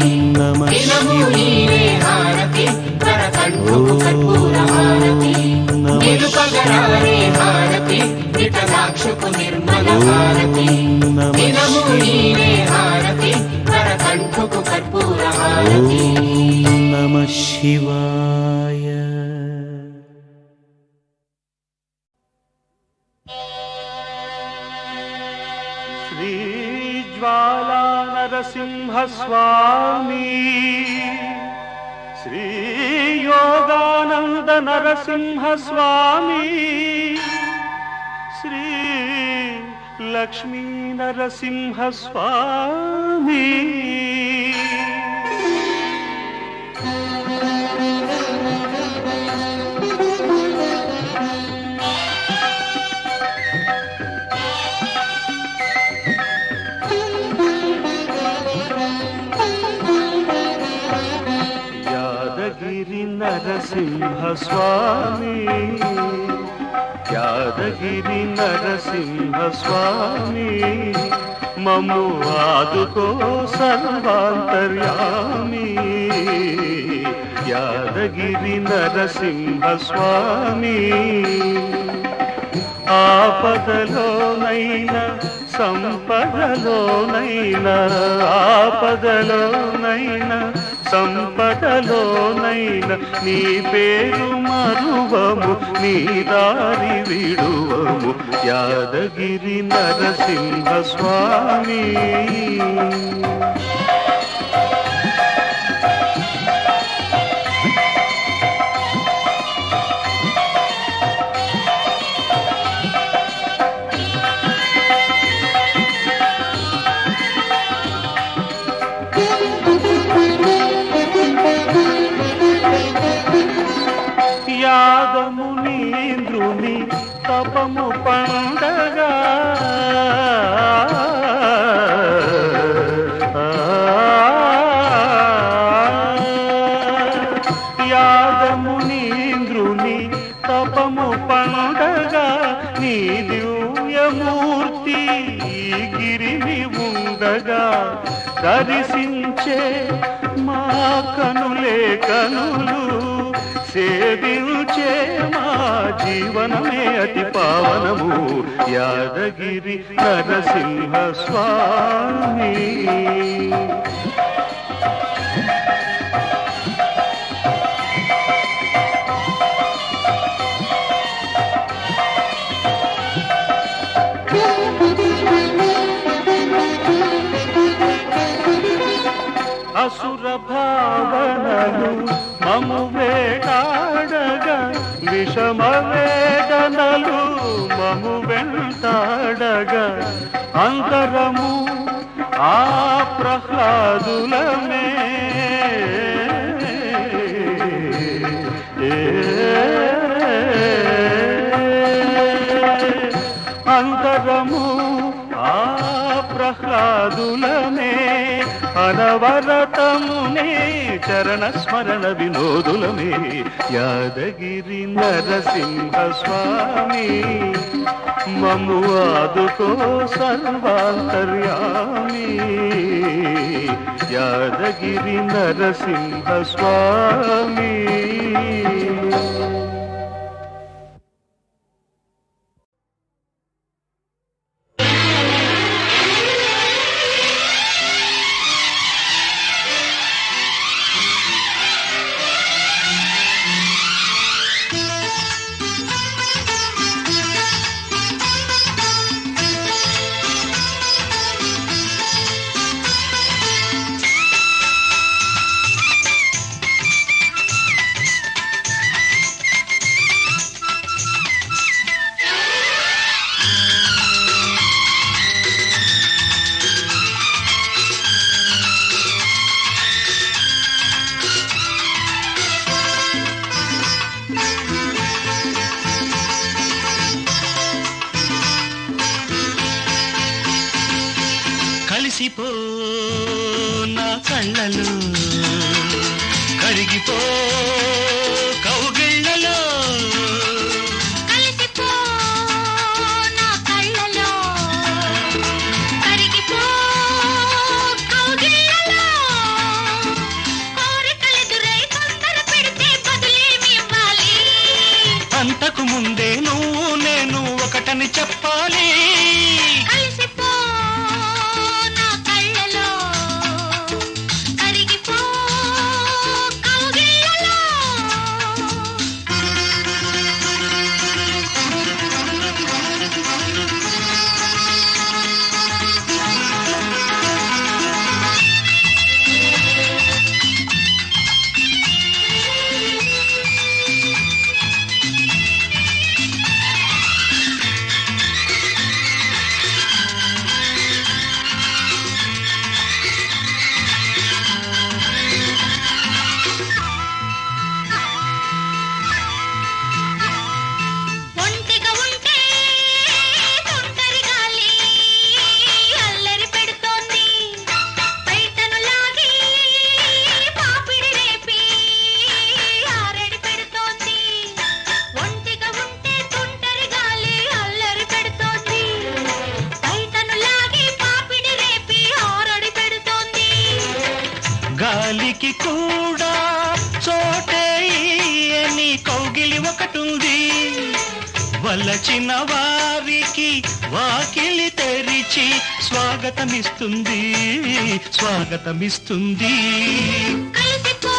దినము ఈరే హారతి కరకంఠుకు కర్పూర హారతి నిలుపగరారే హారతి విఠలాక్షుకు నిర్మల హారతి దినము ఈరే హారతి కరకంఠుకు కర్పూర హారతి నమః శివాయ. శ్రీజ్వాలా నరసింహ స్వామి శ్రీ యోగానంద నరసింహ స్వామి శ్రీ లక్ష్మీ నరసింహ స్వామి యాదగిరి నరసింహ స్వామి యాదగిరి నరసింహ స్వామి మము ఆదుకో సర్వాంతర్యామి యాదగిరి నరసింహ స్వామి ఆపదలోనైనా సంపదలోనైనా ఆపదలోనైనా సంపదలోనైనా నీ పేరు మరువము నీ దారి విడువము యాదగిరి నరసింహ స్వామి యాదమునీంద్రుని తపము పండగా యాదమునీంద్రుని తపము పండగా నీ దివ్యమూర్తి గిరిని ఉండగా దర్శించే మా కనులే కనులు సేవించే మా జీవనమే అతి పావనము యాదగిరి నరసింహ స్వామి అసుర భావనలు మము వేటాడగా విషమ వేదనలు మము వెంటాడగా అంతరము ఆ ప్రహ్లాదులమే అంతరము ఆ ప్రహ్లాదులమే అనవరతమునే చరణ స్మరణ వినోదులమే యాదగిరి నరసింహ స్వామి మము ఆదుకో సర్వాంతర్యామి యాదగిరి నరసింహ స్వామి కలిసిపో నా కళ్ళలో కరిగిపో కౌగిళ్ళలో కలిసిపో నా కళ్ళలో కరిగిపో కౌగిళ్ళలో కోరికలెదురై తొందర పెడితే బదులేమి ఇవ్వాలి అంతకు ముందే నువ్వు నేను ఒకటని చెప్పాలి కలిసిపో నా కళ్ళలో కరిగిపో కౌగిళ్ళలో వలచిన వారికి వాకిలి తెరిచి స్వాగతమిస్తుంది స్వాగతమిస్తుంది. కలిసిపో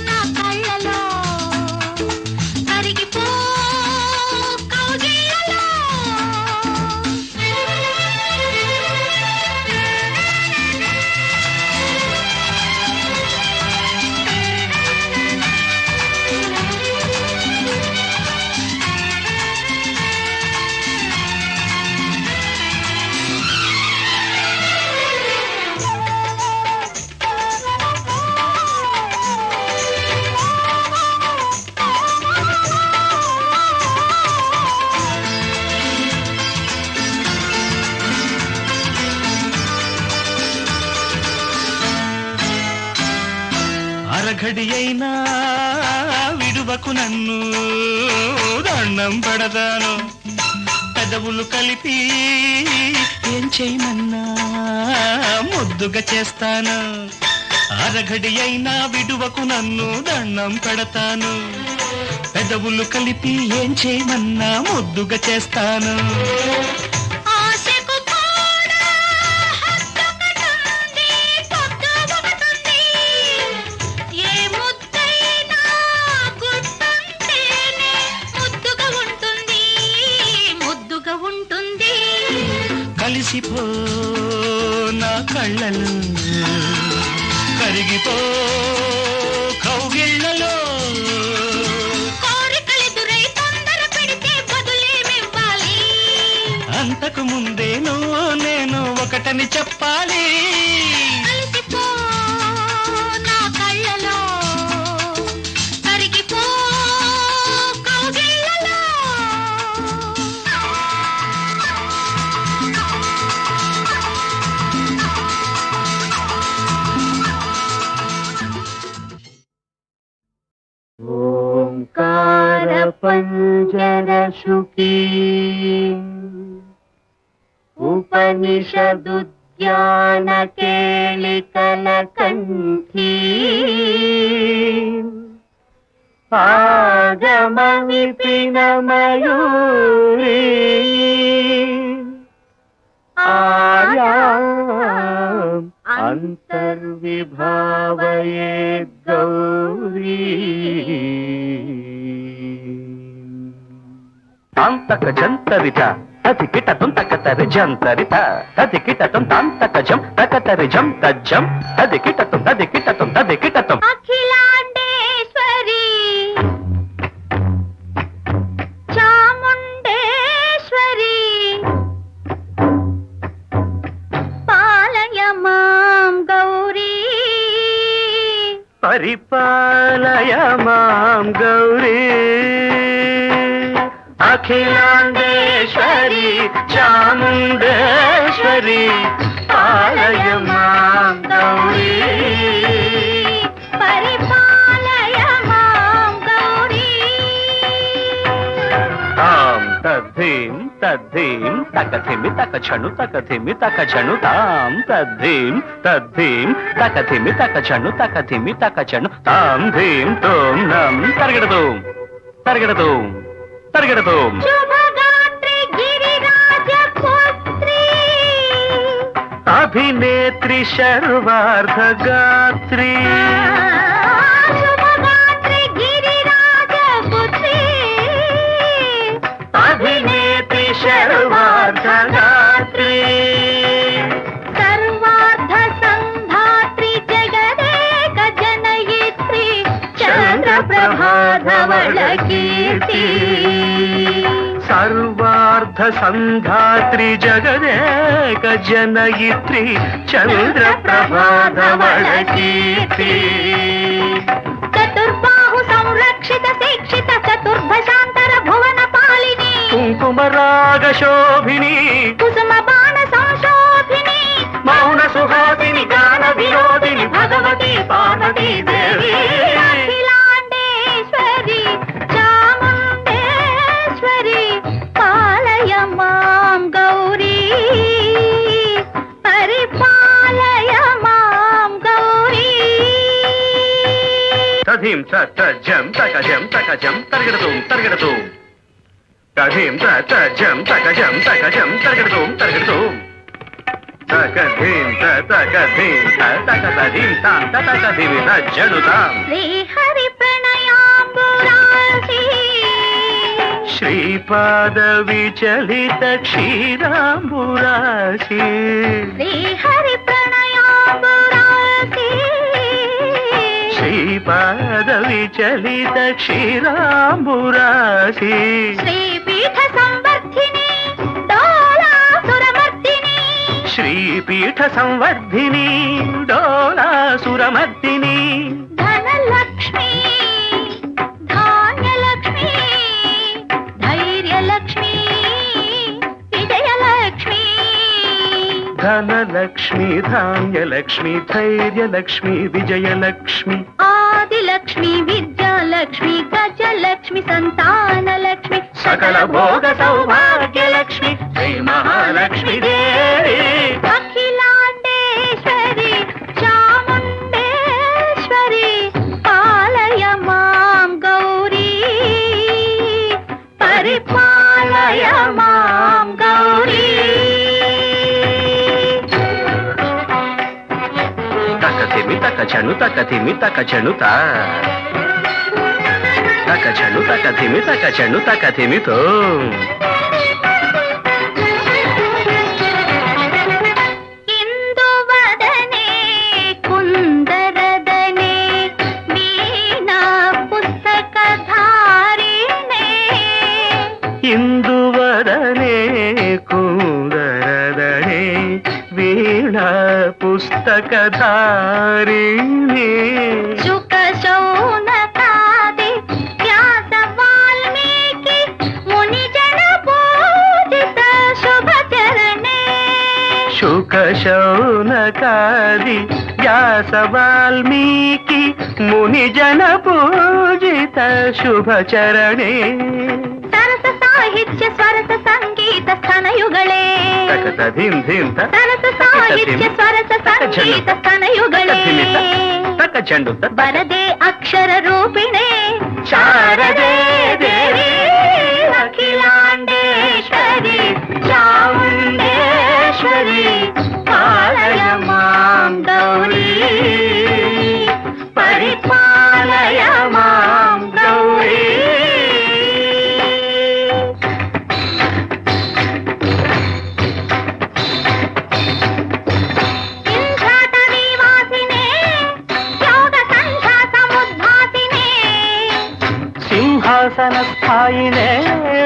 నా కళ్ళలో, కరిగిపో కౌగిళ్ళలో. అరఘడి అయినా విడువకు నన్ను, దండం పడదాను. పెదవులు కలిపి ఏం చేయమన్నా ముద్దుగా చేస్తాను. అరఘడి అయినా విడువకు నన్ను, దండం పెడతాను. పెదవులు కలిపి ఏం చేయమన్నా ముద్దుగా చేస్తాను. ఆశకు కూడా హద్దొకటుంది, పొద్దు ఒకటుంది. ఏ ముద్దైనా గుర్తుంటేనే ముద్దుగా ఉంటుంది, ముద్దుగా ఉంటుంది. కలిసిపో నా కళ్ళలో, కరిగిపో కౌగిళ్ళలో. కోరికలెదురై తొందర పెడితే బదులేమివ్వాలి? అంతకు ముందే నువ్వు నేను ఒకటని చెప్పాలి. కలిసిపో నా కళ్ళలో, కరిగిపో కౌగిళ్ళలో. ఓంకార పంజర శుకీ ఉపనిషదుద్యాన కేళికల కంఠీ ఆగమ విపిన మయూరీ ఆర్యాం అంతర్విభావయే గౌరీ. తాంతక జంతరిత తదికిట తుంతకతరి జంతరిత తదికిట తాంతకజం తకతరి జం తజ్జం తదికిట తదికిట అఖిలాండేశ్వరి చాముండేశ్వరి పాలయ మాం గౌరీ. పరిపాలయ మాం గౌరీ. అఖిలాండేశ్వరి చాముండేశ్వరి పాలయ మాం గౌరీ. పరిపాలయ మాం గౌరీ. తాం తద్ధీం తద్ధీం తకధిమి తకచను తకధిమి తకచను తాం తద్ధీం తద్ధీం తకధిమి తకచను తకధిమి తకచను తాం ధీం తోం నం తరగడదోం తరగడదోం తరగడదోం. శుభగాత్రి గిరిరాజ పుత్రి అభినేత్రి శర్వార్ధ గాత్రి. శుభగాత్రి గిరిరాజ పుత్రి అభినేత్రి శర్వార్ధ గాత్రి. సర్వార్థ సంధాత్రి జగదేక జనయిత్రి చంద్రప్రభాధవళ కీర్తి. సర్వార్ధ సంధాత్రి జగదేక జనయిత్రి చంద్రప్రభాధవళ కీర్తి. చతుర్బాహు సంరక్షిత శిక్షిత చతుర్భశాంతర భువన పాలిని కుంకుమరాగ శోభిని కుసుమ బాణ సంశోభిని మౌన సుహాసిని గాన వినోదిని భగవతి పార్వతీ దేవి. అఖిలాండేశ్వరి చాముండేశ్వరి పాలయ మాం గౌరీ. పరిపాలయ మాం గౌరీ. తధిం తజ్జం తకజం తకజం తరగడదోం తరగడదోం తధిం తజం తగజం తగజం తగడుతోం తగడుతోం తగధిం తగధిం తగధిం తాం తగధిం తజడుతాం శ్రీహరి ప్రణయాంబురాసి శ్రీపాద విచలిత క్షీరాంబురాశి శ్రీహరి ప్రణయాంబురాసి శ్రీపాద విచలిత క్షీరాంబురాశి శ్రీపీఠ సంవర్ధిని డోలాసురమర్దిని శ్రీపీఠ సంవర్ధిని డోలాసురమర్దిని ధనలక్ష్మి ధాన్యలక్ష్మి ధైర్యలక్ష్మి విజయలక్ష్మి ధనలక్ష్మి ధాన్యలక్ష్మి ధైర్యలక్ష్మి విజయలక్ష్మి ఆదిలక్ష్మి విద్యాలక్ష్మి గజలక్ష్మి సంతానలక్ష్మి సకల భోగ సౌభాగ్యలక్ష్మి శ్రీ మహాలక్ష్మి దేవి అఖిలాండేశ్వరి చాముండేశ్వరి పాలయ మాం గౌరీ పరిపాలయ మాం గౌరీ తకతిమి తకచను తకతిమి తకచనుత తకచను తకతిమి తకచను తకతిమితో ఇందువదనే కుందరదనే వీణా పుస్తకధారిణే ఇందువదనే కుందరదనే వీణా పుస్తకధారిణి శుక శౌనకాది వ్యాస వాల్మీకి మునిజన పూజిత శుభచరణే శుక శౌనకాది వ్యాస వాల్మీకి మునిజన పూజిత శుభచరణే సరస సాహిత్య స్వరస సంగీత స్థనయుగళే తకతధిం ధిం సరస సాహిత్య స్వరస సంగీత స్థనయుగళే తకచండు వరదే అక్షర రూపిణే శారదే దేవి అఖిలాండేశ్వరి చాముండేశ్వరి పాలయ మాం గౌరీ పరిపాలయ మాం గౌరీ ఇంద్రాట నివాసినే యోగ సంధ్యా సముద్భాసినే సింహాసన స్థాయినే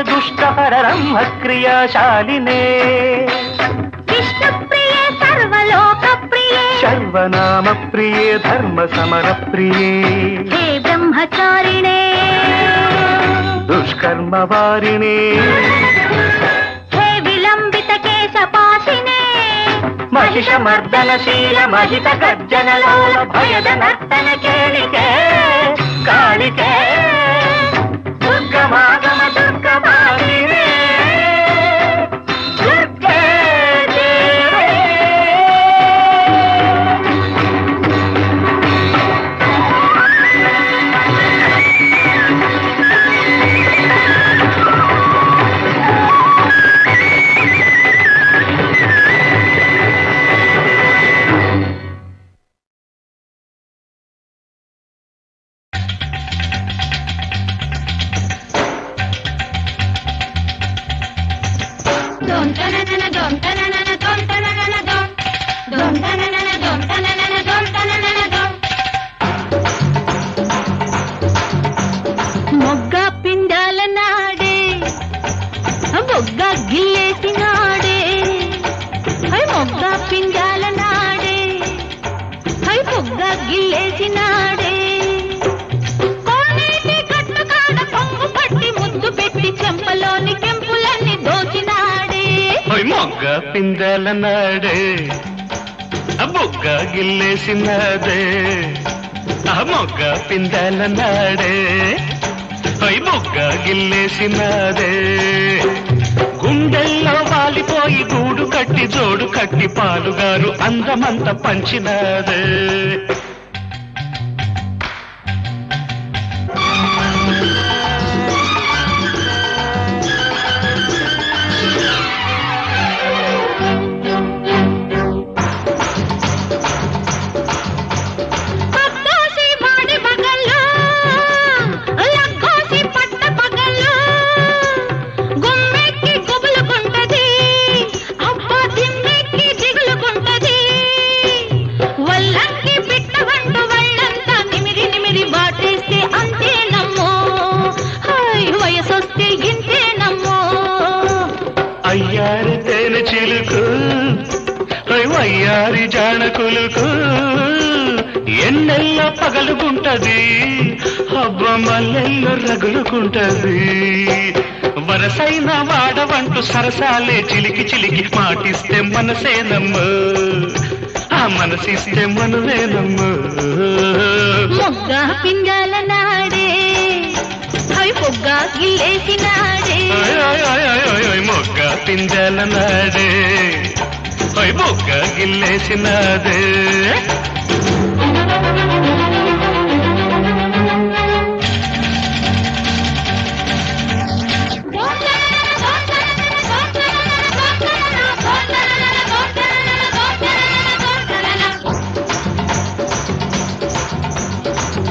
దుష్టహర బ్రహ్మ క్రియాశాలినే విష్ణుప్రియే సర్వలోక ప్రియే సర్వనామ ప్రియే ధర్మ సమర ప్రియే హే బ్రహ్మచారిణే దుష్కర్మ వారిణే హే విలంబిత కేశపాశినే మహిషమర్దనశీల మహిత గర్జనలోల భయద నర్తన కేళికే కాళికే దుర్గమాగమ దుర్గమాలినే దుర్గే దేవే. దొం తననన దొం తననన దొం తననన దొం దొం తననన దొం తననన దొం తననన దొం మొగ్గ పిండాల నాడే మొగ్గ గిల్లేసి నాడే హై మొగ్గ పిండాల నాడే హై మొగ్గ గిల్లేసి నాడే కోనేటి గట్టు కాడ కొంగు పట్టి ముద్దు పెట్టి చెంపలోని కెంపులన్నీ దోచినాడే మొగ్గ పిందెల నాడే బొగ్గ గిల్లేసినదే మొగ్గ పిందెల నాడే బొగ్గ గిల్లేసినదే గుండెల్లో వాలిపోయి గూడు కట్టి జోడు కట్టి పాలుగారు అందమంత పంచినదే కులుకు ఎన్నెల్ల పగలుకుంటది, అబ్బ మల్లెల్లో రగులుకుంటది. వరసైన వాడవంటూ సరసాలే చిలికి చిలికి మాటిస్తే మనసేనమ్మ, ఆ మనసిస్తే మనవేనమ్మ. మొగ్గ పింగళ నాడే అవి పొగ్గ గిల్లేసినాడే, మొగ్గ పిందెల నాడే మొగ్గ గిల్లేసినాదే.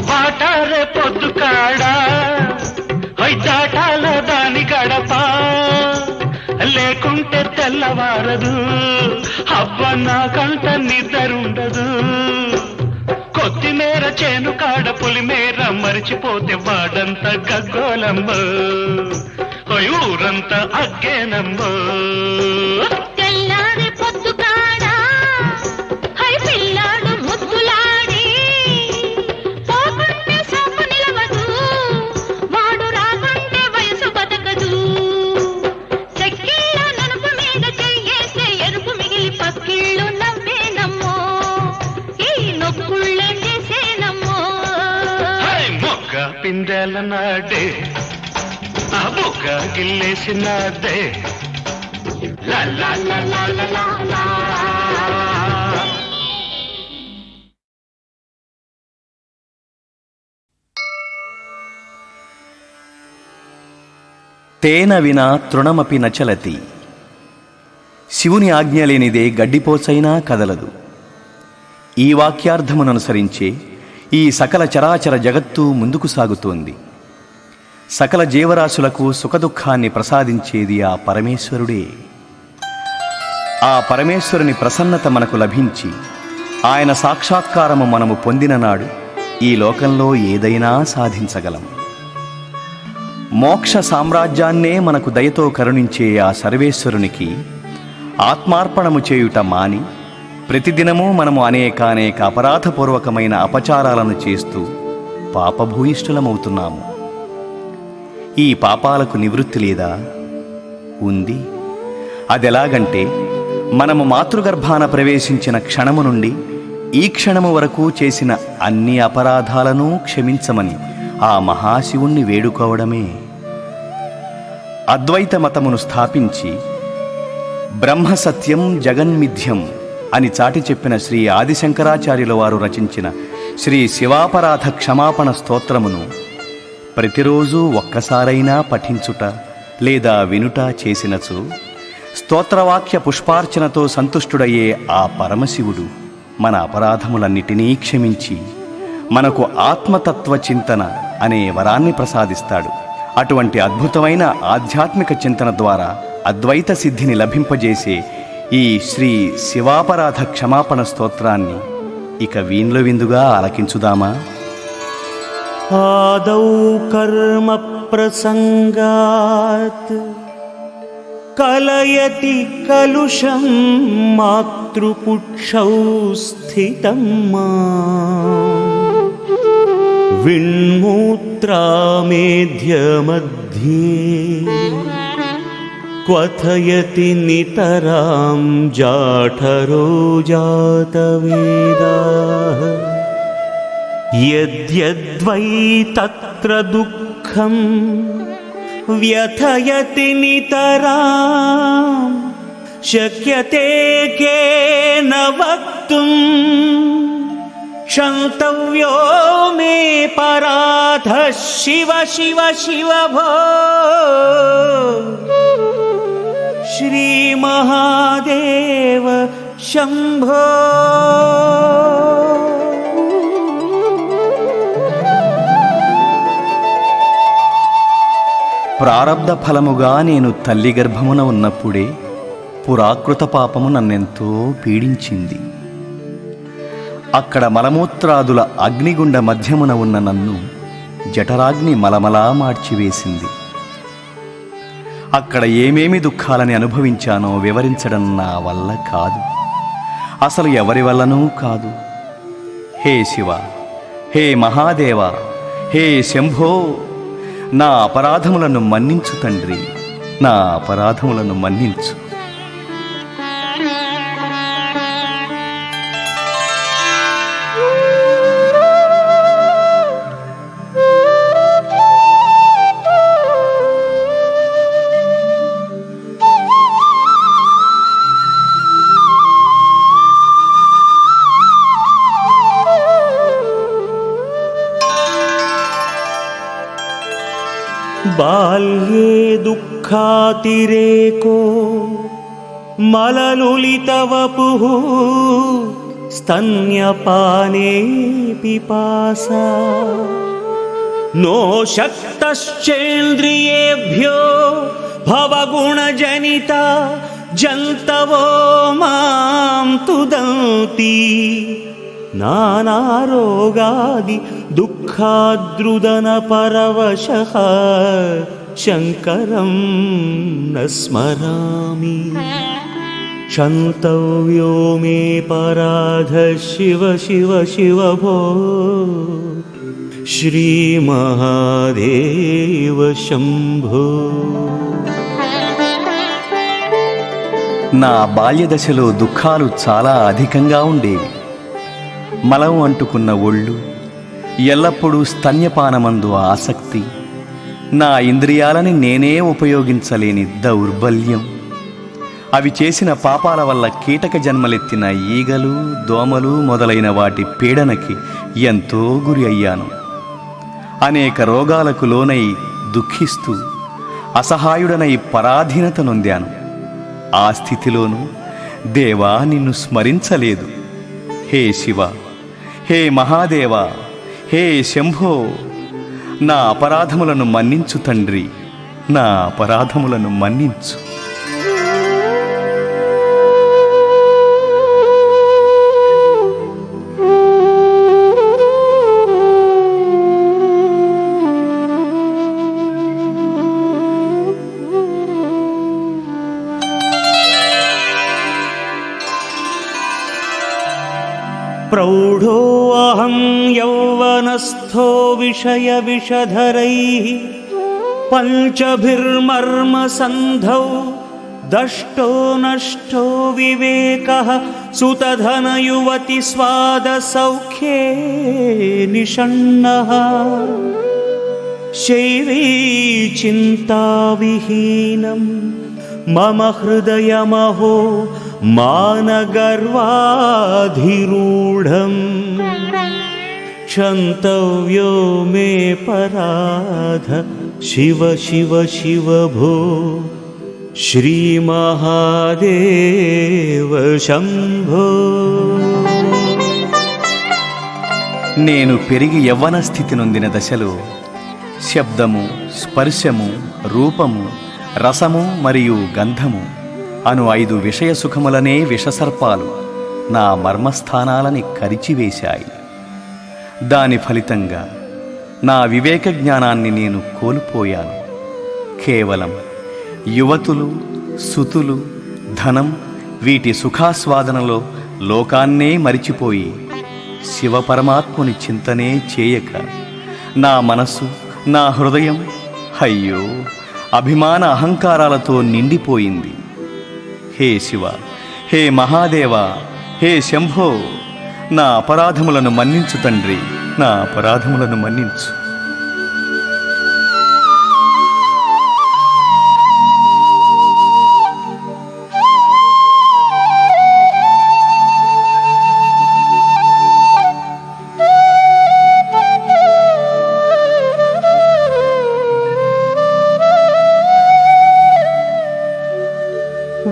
పాటారే పొద్దు కాడా దాటాల దాని గడప, లేకుంటే తెల్లవారదు, అబ్బ నాకంట నిద్రుండదు. కొత్తిమీర చేను కాడ పులిమేర మరిచిపోతే వాడంత గగ్గోలమ్మ, ఊరంతా అగ్గేనమ్మ. తెల్లారి పొద్దు కాడా హై పిల్లాడు ముద్దులాడి, పోకుంటే సొమ్ము నిలవదు, వాడు రాకుంటే వయసు బతకదు. చెక్కిళ్ళ నలుపు మీద చెయ్యేస్తే ఎరుపు మిగిలి పక్కిళ్ళు నవ్వేనమ్మో, ఈ నొక్కుళ్ళేం చేసేనమ్మో. మొగ్గ పిందెల నాడే ఆ మొగ్గ గిల్లేసినాదే. లా లా లా లా లా లా లా. తేన వినా తృణమపి నచలతి. శివుని ఆజ్ఞ లేనిదే గడ్డిపోచైనా కదలదు. ఈ వాక్యార్థముననుసరించే ఈ సకల చరాచర జగత్తు ముందుకు సాగుతోంది. సకల జీవరాశులకు సుఖదుఖాన్ని ప్రసాదించేది ఆ పరమేశ్వరుడే. ఆ పరమేశ్వరుని ప్రసన్నత మనకు లభించి ఆయన సాక్షాత్కారము మనము పొందిన నాడు ఈ లోకంలో ఏదైనా సాధించగలం. మోక్ష సామ్రాజ్యాన్నే మనకు దయతో కరుణించే ఆ సర్వేశ్వరునికి ఆత్మార్పణము చేయుట మాని ప్రతిదినమూ మనము అనేక అపరాధపూర్వకమైన అపచారాలను చేస్తూ పాపభూయిష్ఠులమవుతున్నాము. ఈ పాపాలకు నివృత్తి లేదా? ఉంది. అదెలాగంటే మనము మాతృగర్భాన ప్రవేశించిన క్షణము నుండి ఈ క్షణము వరకు చేసిన అన్ని అపరాధాలను క్షమించమని ఆ మహాశివుణ్ణి వేడుకోవడమే. అద్వైత మతమును స్థాపించి బ్రహ్మసత్యం జగన్మిథ్యం అని చాటి చెప్పిన శ్రీ ఆదిశంకరాచార్యుల వారు రచించిన శ్రీ శివాపరాధ క్షమాపణ స్తోత్రమును ప్రతిరోజు ఒక్కసారైనా పఠించుట లేదా వినుట చేసినచో స్తోత్రవాక్య పుష్పార్చనతో సంతుష్టుడయ్యే ఆ పరమశివుడు మన అపరాధములన్నిటినీ క్షమించి మనకు ఆత్మతత్వ చింతన అనే వరాన్ని ప్రసాదిస్తాడు. అటువంటి అద్భుతమైన ఆధ్యాత్మిక చింతన ద్వారా అద్వైత సిద్ధిని లభింపజేసే ఈ శ్రీ శివాపరాధ క్షమాపణ స్తోత్రాన్ని ఇక వీన్లో విందుగా ఆలకించుదామా? ఆదౌ కర్మ ప్రసంగాత్ కలయతి కలుషం మాతృపుక్షౌ స్థితం విన్మూత్రామేధ్యమధ్యే క్వథయతి నితరాం జాఠరో జాతవేదాః యద్యద్వై తత్ర దుఃఖం వ్యథయతి నితరాం శక్యతే కేన వక్తుం క్షంతవ్యో మే పరాధః శివ శివ శివ భో శ్రీ మహాదేవ శంభో. ప్రారబ్ధ ఫలముగా నేను తల్లి గర్భమున ఉన్నప్పుడే పురాకృత పాపము నన్నెంతో పీడించింది. అక్కడ మలమూత్రాదుల అగ్నిగుండ మధ్యమున ఉన్న నన్ను జఠరాగ్ని మలమలా మార్చివేసింది. అక్కడ ఏమేమి దుఃఖాలని అనుభవించానో వివరించడం నా వల్ల కాదు. అసలు ఎవరి వల్లనూ కాదు. హే శివ, హే మహాదేవ, హే శంభో, నా అపరాధములను మన్నించు తండ్రి, నా అపరాధములను మన్నించు. బాల్యే దుఃఖాతిరేకో మలలులితవపుః స్తన్యపానే పిపాసా నో శక్తశ్చేంద్రియేభ్యో భవగుణజనిత జంతవో మాం తుదంతి నానారోగాది దుఃఖాద్రుదన పరవశః శంకరం న స్మరామి క్షంతవ్యో మే పరాధ శివ శివ శివ భో శ్రీ మహాదేవ శంభో. నా బాల్యదశలో దుఃఖాలు చాలా అధికంగా ఉండేవి. మలం అంటుకున్న ఒళ్ళు, ఎల్లప్పుడూ స్తన్యపానమందు ఆసక్తి, నా ఇంద్రియాలని నేనే ఉపయోగించలేని దౌర్బల్యం, అవి చేసిన పాపాల వల్ల కీటక జన్మలెత్తిన ఈగలు, దోమలు మొదలైన వాటి పీడనకి ఎంతో గురి అయ్యాను. అనేక రోగాలకు లోనై దుఃఖిస్తూ అసహాయుడనై పరాధీనత నొందాను. ఆ స్థితిలోనూ దేవా నిన్ను స్మరించలేదు. హే శివ, హే మహాదేవ, హే శంభో, నా అపరాధములను మన్నించు తండ్రి, నా అపరాధములను మన్నించు. ప్రౌఢో అహం యౌవనస్థో విషయ విషధరైః పంచభిర్మర్మ సంధౌ దష్టో నష్టో వివేకః సుతధన యువతి స్వాద సౌఖ్యే నిషణ్ణః శైవీ చింతా విహీనం మమ హృదయమహో మానగర్వాధిరూఢం క్షంతవ్యో మే పరాధ శివ శివ శివ భో శ్రీ మహాదేవ శంభో. నేను పెరిగి యవ్వన స్థితి నొందిన దశలో శబ్దము, స్పర్శము, రూపము, రసము మరియు గంధము అను 5 విషయ సుఖములనే విషసర్పాలు నా మర్మస్థానాలని కరిచివేశాయి. దాని ఫలితంగా నా వివేక జ్ఞానాన్ని నేను కోల్పోయాను. కేవలం యువతులు, సుతులు, ధనం వీటి సుఖాస్వాదనలో లోకాన్నే మరిచిపోయి శివపరమాత్ముని చింతనే చేయక నా మనస్సు, నా హృదయం అయ్యో అభిమాన అహంకారాలతో నిండిపోయింది. హే శివ, హే మహాదేవ, హే శంభో, నా అపరాధములను మన్నించు తండ్రి, నా అపరాధములను మన్నించు.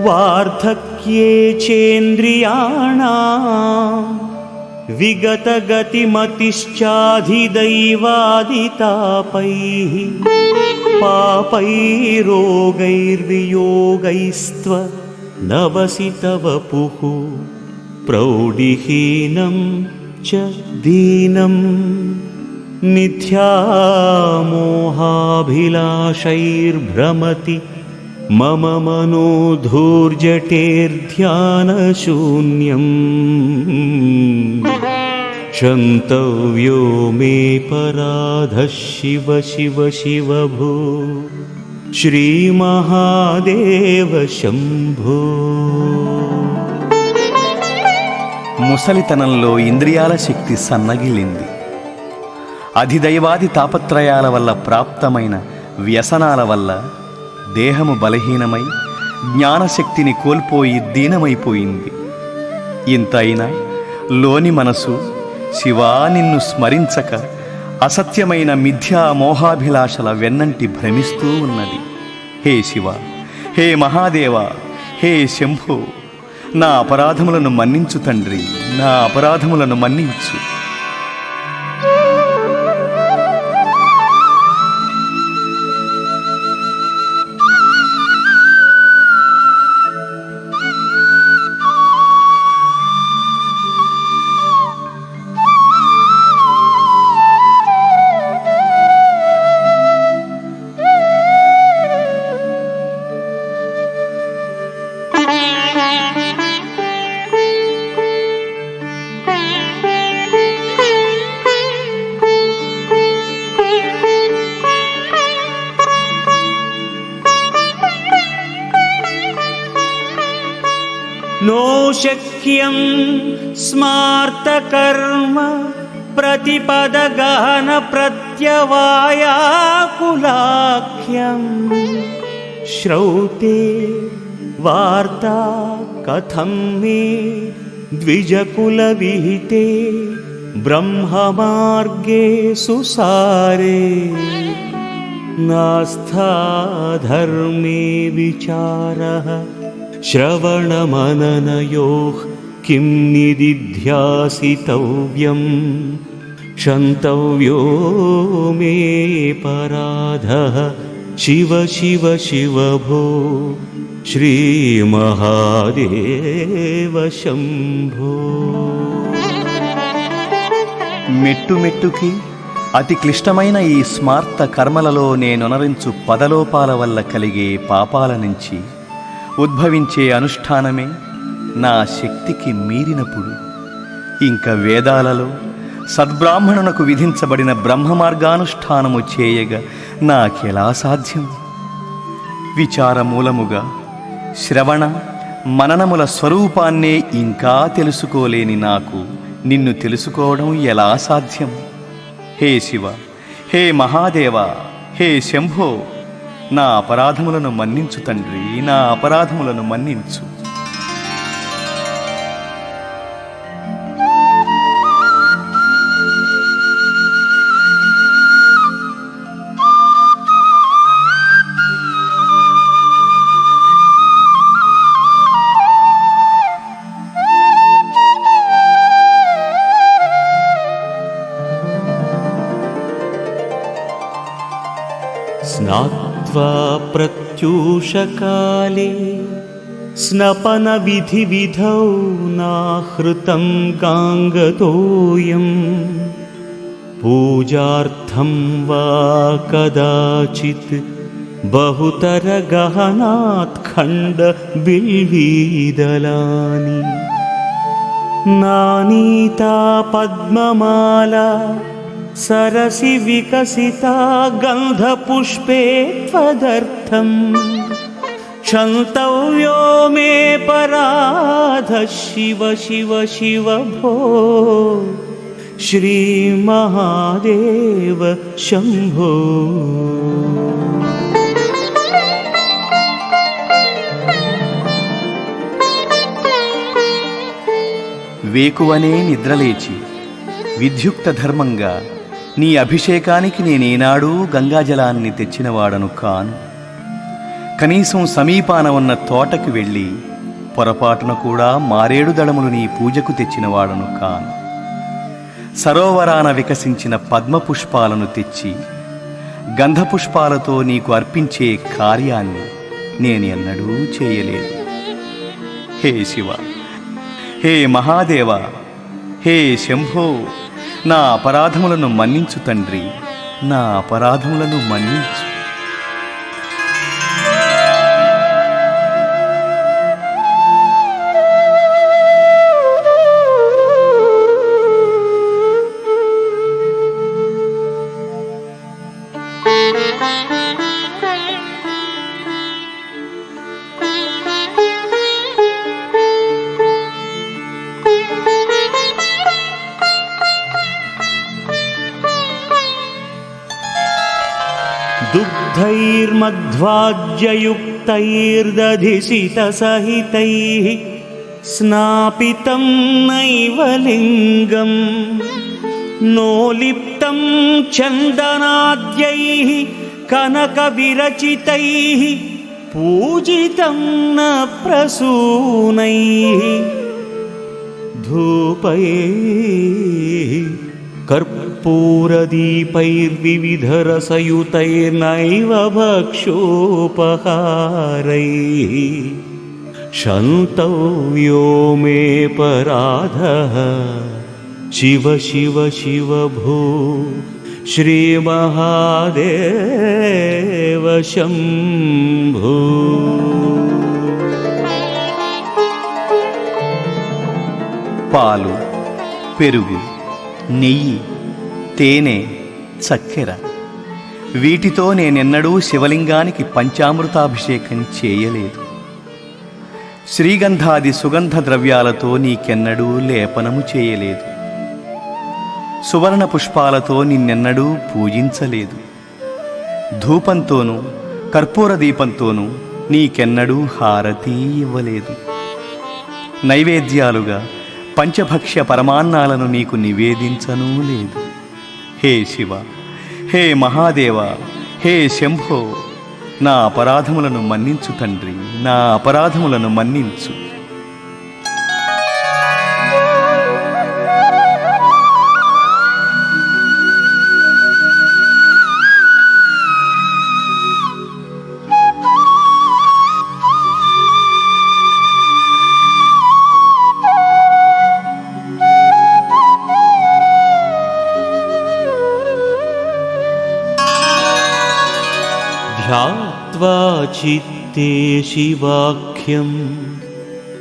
వార్ధక్యే చేంద్రియాణాం విగతగతిమతిశ్చాధిదైవాదితాపైః పాపైరోగైర్వియోగైస్త్వ నవసితవపుః ప్రౌఢిహీనం చ దీనం మిథ్యామోహాభిలాషైర్భ్రమతి मम मनोधूर्जटेर्ध्यानशून्यम् क्षन्तव्यो मे पराधः शिव शिव शिव भो श्रीमहादेव शम्भो। ముసలితనంలో ఇంద్రియాల శక్తి సన్నగిల్లింది. అధిదైవాది తాపత్రయాల వల్ల ప్రాప్తమైన వ్యసనాల వల్ల దేహము బలహీనమై జ్ఞానశక్తిని కోల్పోయి దీనమైపోయింది. ఇంతైనా లోని మనసు శివా నిన్ను స్మరించక అసత్యమైన మిథ్యా మోహాభిలాషల వెన్నంటి భ్రమిస్తూ ఉన్నది. హే శివ, హే మహాదేవ, హే శంభో, నా అపరాధములను మన్నించు తండ్రి, నా అపరాధములను మన్నించు. नो शक्यं स्मार्तकर्म प्रतिपदगहन प्रत्यवायाकुलाख्यम् श्रौते वार्ता कथं मे द्विजकुलविहिते ब्रह्ममार्गे सुसारे नास्था धर्मे विचारः श्रवणमननयोः किं निदिध्यासितव्यं क्षन्तव्यो मे पराधः शिव शिव शिव भो श्रीमहादेव शम्भो। మెట్టు మెట్టుకి అతి క్లిష్టమైన ఈ స్మార్త కర్మలలో నేనొనరించు పదలోపాల వల్ల కలిగే పాపాల నుంచి ఉద్భవించే అనుష్ఠానమే నా శక్తికి మీరినప్పుడు ఇంక వేదాలలో సద్బ్రాహ్మణునకు విధించబడిన బ్రహ్మ మార్గానుష్ఠానము చేయగా నాకెలా సాధ్యం? విచారమూలముగా శ్రవణ మననముల స్వరూపాన్నే ఇంకా తెలుసుకోలేని నాకు నిన్ను తెలుసుకోవడం ఎలా సాధ్యం? హే శివ, హే మహాదేవ, హే శంభో, నా అపరాధములను మన్నించు తండ్రి, నా అపరాధములను మన్నించు. स्नात्वा प्रत्यूषकाले स्नपनविधिविधौ नाहृतं गाङ्गतोऽयं पूजार्थं वा कदाचित् बहुतरगहनात्खण्डबिल्वीदलानि नानीता पद्ममाला सरसि विकसिता गन्धपुष्पे त्वदर्थम् क्षन्तव्यो मे पराधः शिव शिव शिव भो श्रीमहादेव शम्भो। వేకువనే నిద్రలేచి విద్యుక్త ధర్మంగా నీ అభిషేకానికి నేనేనాడూ గంగాజలాన్ని తెచ్చినవాడను కాను. కనీసం సమీపాన ఉన్న తోటకి వెళ్ళి పొరపాటున కూడా మారేడు దళములు నీ పూజకు తెచ్చినవాడను కాను. సరోవరాన వికసించిన పద్మపుష్పాలను తెచ్చి గంధపుష్పాలతో నీకు అర్పించే కార్యాన్ని నేను ఎన్నడూ చేయలేదు. హే శివ, హే మహాదేవ, హే శంభో, నా అపరాధములను మన్నించు తండ్రి, నా అపరాధములను మన్నించు. दुग्धैर्मध्वाज्ययुक्तैर्दधिसितसहितैः स्नापितं नैवलिङ्गं नोलिप्तं चन्दनाद्यैः कनकविरचितैः पूजितं न प्रसूनैः धूपैः कर्पूरदीपैर्विविधरसयुतैर्नैव भक्षोपहारैः क्षन्तव्यो मे पराधः शिव शिव शिव भो श्रीमहादेव शम्भो। పాలు, పెరుగు, నెయ్యి, తేనె, చక్కెర వీటితో నేనెన్నడూ శివలింగానికి పంచామృతాభిషేకం చేయలేదు. శ్రీగంధాది సుగంధ ద్రవ్యాలతో నీకెన్నడూ లేపనము చేయలేదు. సువర్ణ పుష్పాలతో నిన్నెన్నడూ పూజించలేదు. ధూపంతోనూ కర్పూర దీపంతోనూ నీకెన్నడూ హారతి ఇవ్వలేదు. నైవేద్యాలుగా పంచభక్ష్య పరమాన్నాలను నీకు నివేదించనూ లేదు. హే శివ, హే మహాదేవ, హే శంభో, నా అపరాధములను మన్నించు తండ్రి, నా అపరాధములను మన్నించు. ध्यात्वा चित्ते शिवाख्यं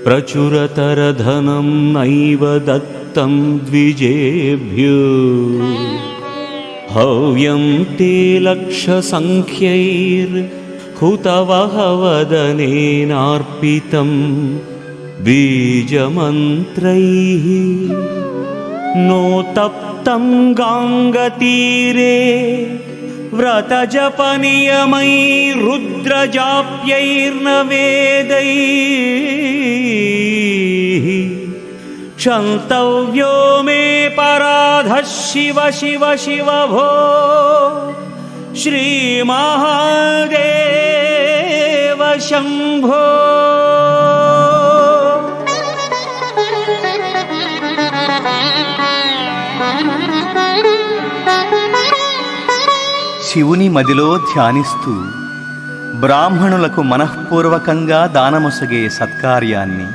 प्रचुरतरधनं नैव दत्तं द्विजेभ्यो हव्यं ते लक्षसङ्ख्यैर्हुतवहवदनेनार्पितं बीजमन्त्रैः नोतप्तं गाङ्गतीरे व्रतजपनियमैरुद्रजाप्यैर्न वेदैः क्षन्तव्यो मे पराधः शिव शिव शिव भो श्रीमहादेव शम्भो। శివుని మదిలో ధ్యానిస్తూ బ్రాహ్మణులకు మనఃపూర్వకంగా దానమొసగే సత్కార్యాన్ని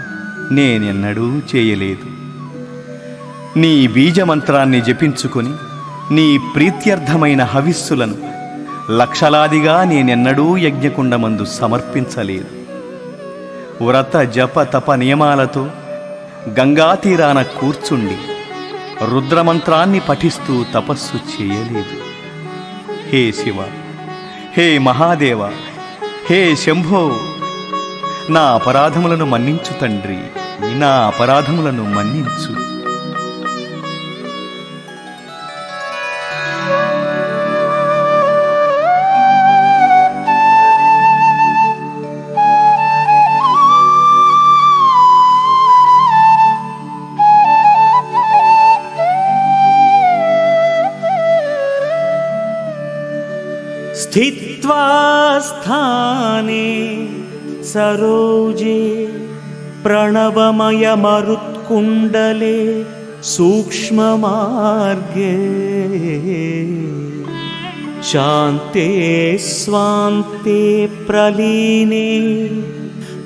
నేనెన్నడూ చేయలేదు. నీ బీజమంత్రాన్ని జపించుకొని నీ ప్రీత్యర్థమైన హవిస్సులను లక్షలాదిగా నేనెన్నడూ యజ్ఞకుండమందు సమర్పించలేదు. వ్రత జప తప నియమాలతో గంగాతీరాన కూర్చుండి రుద్రమంత్రాన్ని పఠిస్తూ తపస్సు చేయలేదు. హే శివ, హే మహాదేవ, హే శంభో, నా అపరాధములను మన్నించు తండ్రి, నా అపరాధములను మన్నించు. स्थित्वा स्थाने सरोजे प्रणवमयमरुत्कुण्डले सूक्ष्ममार्गे शान्ते स्वान्ते प्रलीने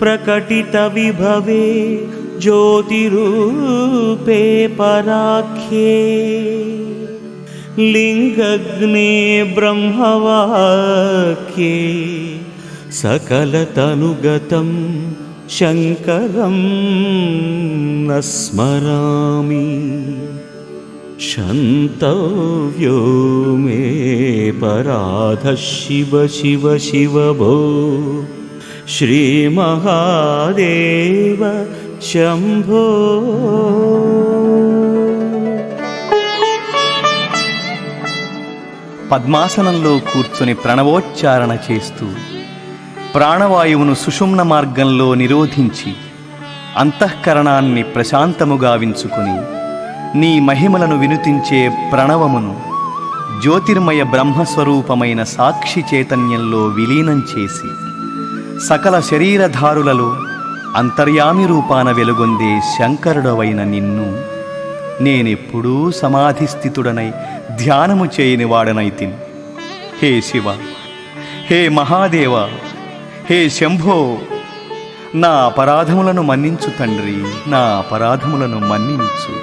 प्रकटितविभवे ज्योतिरूपे पराख्ये लिंगग्ने ब्रह्मवाक्ये सकलतनुगतं शंकरं न स्मरामि। क्षन्तव्यो मे पराधः शिव शिव शिव भो श्रीमहादेव शम्भो। పద్మాసనంలో కూర్చుని ప్రణవోచ్చారణ చేస్తూ ప్రాణవాయువును సుషుమ్న మార్గంలో నిరోధించి అంతఃకరణాన్ని ప్రశాంతముగా వించుకుని నీ మహిమలను వినుతించే ప్రణవమును జ్యోతిర్మయ బ్రహ్మస్వరూపమైన సాక్షి చైతన్యంలో విలీనం చేసి సకల శరీరధారులలో అంతర్యామి రూపాన వెలుగొందే శంకరుడవైన నిన్ను నేనెప్పుడూ సమాధిస్థితుడనై ధ్యానము చేయని వాడనైతిని. హే శివ, హే మహాదేవ, హే శంభో, నా అపరాధములను మన్నించు తండ్రి, నా అపరాధములను మన్నించు.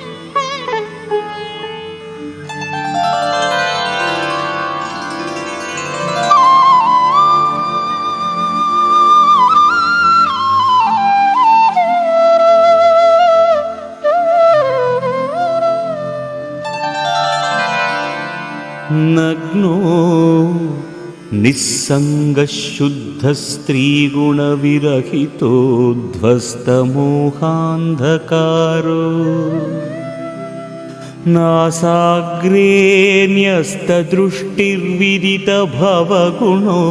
नग्नो निस्सङ्गशुद्धस्त्रीगुणविरहितोध्वस्तमोहान्धकारो नासाग्रे न्यस्तदृष्टिर्विदितभवगुणो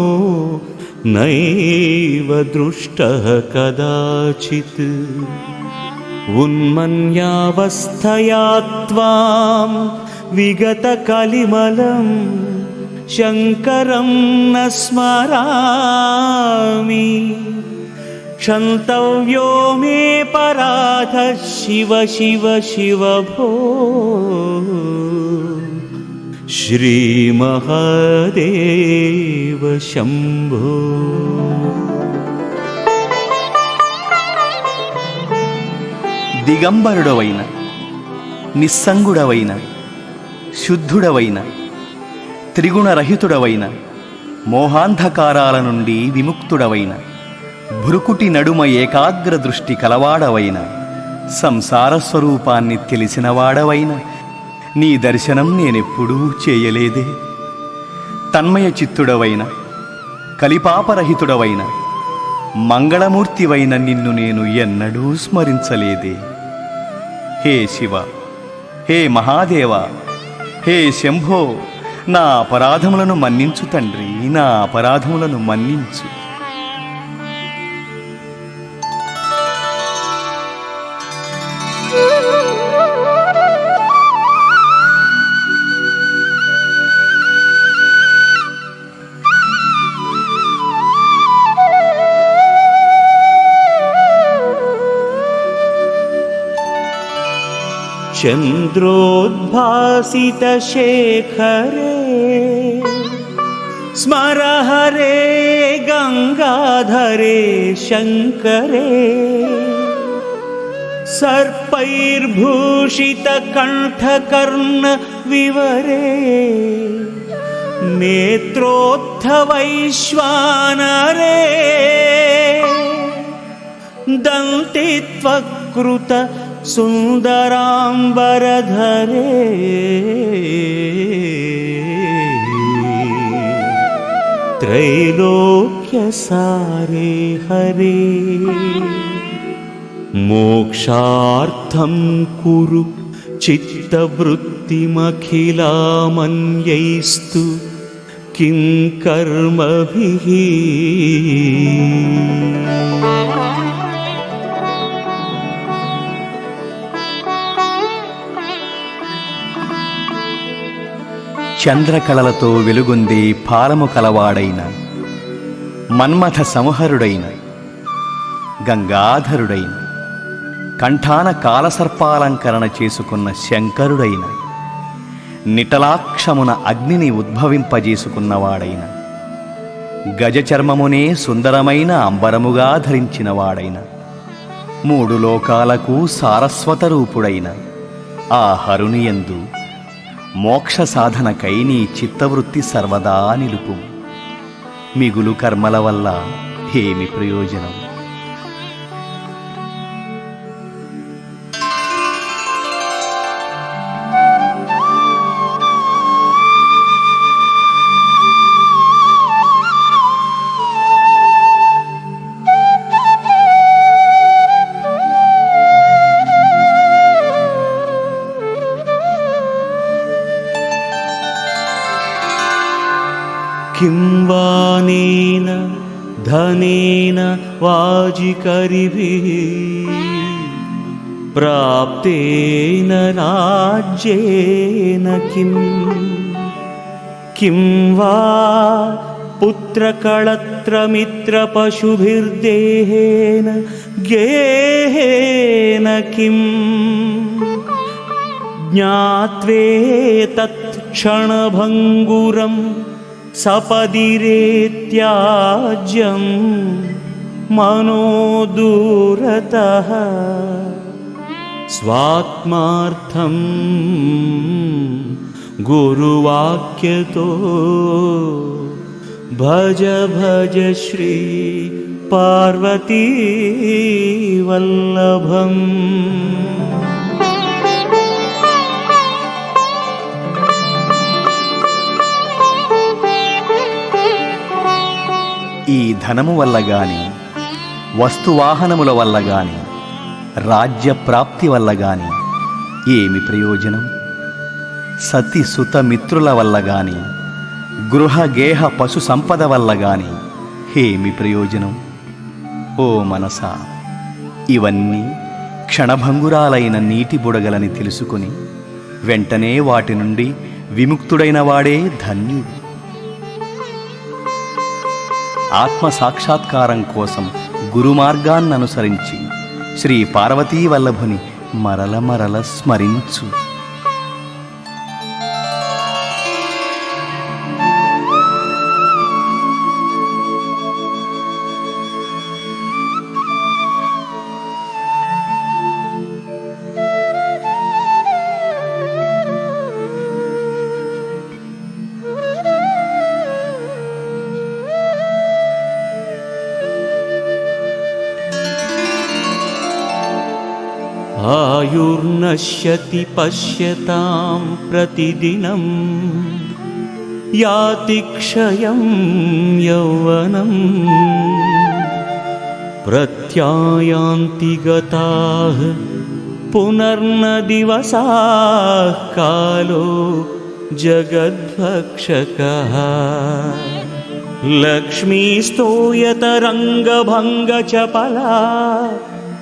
नैव दृष्टः कदाचित् उन्मन्यावस्थया त्वां विगतकलिमलं शङ्करं न स्मरामि। क्षन्तव्यो मे पराधः शिव शिव शिव भो श्रीमहादेव शम्भो। దిగంబరుడవైన నిస్సంగుడవైన శుద్ధుడవైన త్రిగుణరహితుడవైన మోహాంధకారాల నుండి విముక్తుడవైన భృకుటి నడుమ ఏకాగ్ర దృష్టి కలవాడవైన సంసార స్వరూపాన్ని తెలిసినవాడవైన నీ దర్శనం నేనెప్పుడూ చేయలేదే. తన్మయ చిత్తుడవైన కలిపాపరహితుడవైన మంగళమూర్తివైన నిన్ను నేను ఎన్నడూ స్మరించలేదే. హే శివ, హే మహాదేవ, హే శంభో, నా అపరాధములను మన్నించు తండ్రి, నా అపరాధములను మన్నించు. चन्द्रोद्भासितशेखरे स्मर हरे गङ्गाधरे शङ्करे सर्पैर्भूषितकण्ठकर्णविवरे नेत्रोत्थवैश्वानरे दन्तित्वकृत सुन्दराम्बरधरे त्रैलोक्यसारे हरे मोक्षार्थं कुरु चित्तवृत्तिमखिलामन्यैस्तु किं कर्मभिः। చంద్రకళలతో వెలుగొందే పాలము కలవాడైన మన్మథ సంహరుడైన గంగాధరుడైన కంఠాన కాలసర్పాలంకరణ చేసుకున్న శంకరుడైన నిటలాక్షమున అగ్నిని ఉద్భవింపజేసుకున్నవాడైన గజచర్మమునే సుందరమైన అంబరముగా ధరించినవాడైన మూడు లోకాలకు సారస్వత రూపుడైన ఆ హరునియందు మోక్ష సాధనకై నీ చిత్తవృత్తి సర్వదా నిలుపు. మిగులు కర్మల వల్ల ఏమి ప్రయోజనం? किं वानेन धनेन वाजिकरिभिः प्राप्तेन राज्येन किं वा पुत्रकळत्रमित्रपशुभिर्देहेन गेहेन किम् ज्ञात्वेतत्क्षणभङ्गुरं सपदि रेत्याज्यं मनो दूरतः स्वात्मार्थं गुरुवाक्यतो भज भज श्री पार्वती वल्लभम्। ఈ ధనము వల్ల గాని, వస్తువాహనముల వల్ల గాని, రాజ్య ప్రాప్తి వల్ల గాని ఏమి ప్రయోజనం? సతి సుత మిత్రుల వల్ల గాని, గృహ గేహ పశు సంపద వల్ల గాని ఏమి ప్రయోజనం? ఓ మనసా, ఇవన్నీ క్షణభంగురాలైన నీటి బుడగలని తెలుసుకుని వెంటనే వాటి నుండి విముక్తుడైన వాడే ధన్యుడు. ఆత్మ సాక్షాత్కారం కోసం గురుమార్గాన్ననుసరించి శ్రీ పార్వతీ వల్లభుని మరల మరల స్మరించు. आयुर्नश्यति पश्यतां प्रतिदिनं याति क्षयं यौवनं प्रत्यायान्ति गताः पुनर्न दिवसाः कालो जगद्भक्षकः लक्ष्मीस्तोयतरङ्गभङ्गचपला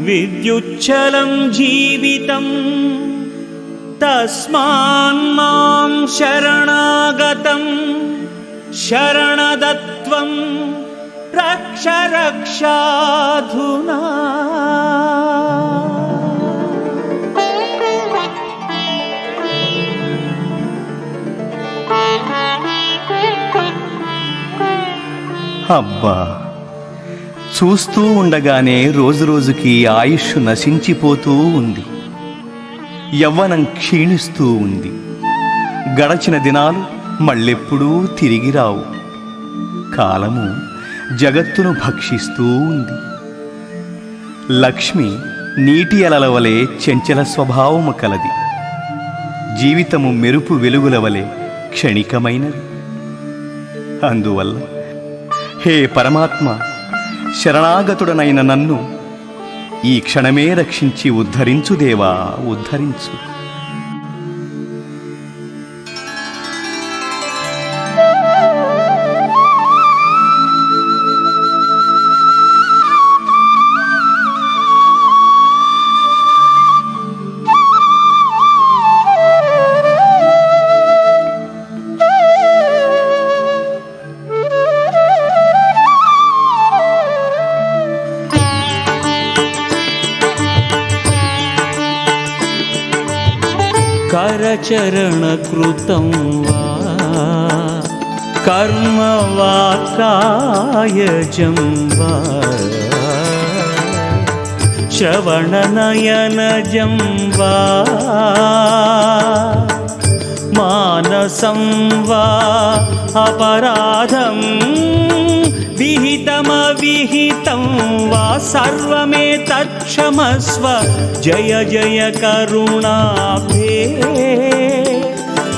विद्युच्चलं जीवितं तस्मान्मां शरणागतं शरणदत्वं रक्ष रक्षाधुना। అబ్బా, చూస్తూ ఉండగానే రోజురోజుకి ఆయుష్ నశించిపోతూ ఉంది. యవ్వనం క్షీణిస్తూ ఉంది. గడచిన దినాలు మళ్ళెప్పుడూ తిరిగి రావు. కాలము జగత్తును భక్షిస్తూ ఉంది. లక్ష్మి నీటి అలల వలె చంచల స్వభావము కలది. జీవితము మెరుపు వెలుగుల వలె క్షణికమైనది. అందువల్ల హే పరమాత్మ, శరణాగతుడనైన నన్ను ఈ క్షణమే రక్షించి ఉద్ధరించు దేవా, ఉద్ధరించు. करचरणकृतं वा कर्म वा कायजं वा श्रवणनयनजं वा मानसं वा अपराधं विहितमविहितं वा सर्वमेतत्क्षमस्व जय जय करुणाब्धे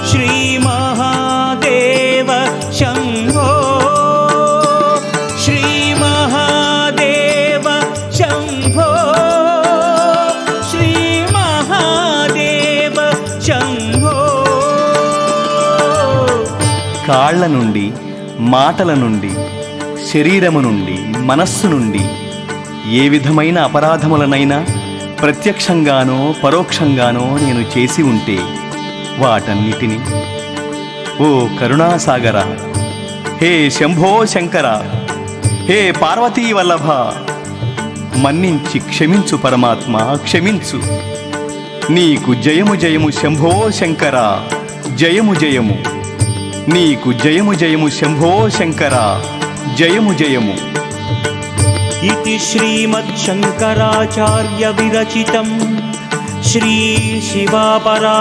श्रीमहादेव शम्भो श्रीमहादेव शम्भो श्रीमहादेव शम्भो। కాళ్ల నుండి మాటల నుండి, శరీరము నుండి, మనస్సు నుండి ఏ విధమైన అపరాధములనైనా ప్రత్యక్షంగానో పరోక్షంగానో నేను చేసి ఉంటే వాటన్నిటినీ ఓ కరుణాసాగర, హే శంభో శంకర, హే పార్వతీ వల్లభ, మన్నించి క్షమించు పరమాత్మ, క్షమించు. నీకు జయము జయము శంభో శంకర, జయము జయము. నీకు జయము జయము శంభో శంకర, జయము జయము. इति श्रीमच्छङ्कराचार्य विरचितं श्री शिवापराधक्षमापनस्तोत्रम्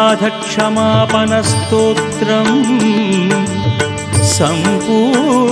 सम्पूर्णम्.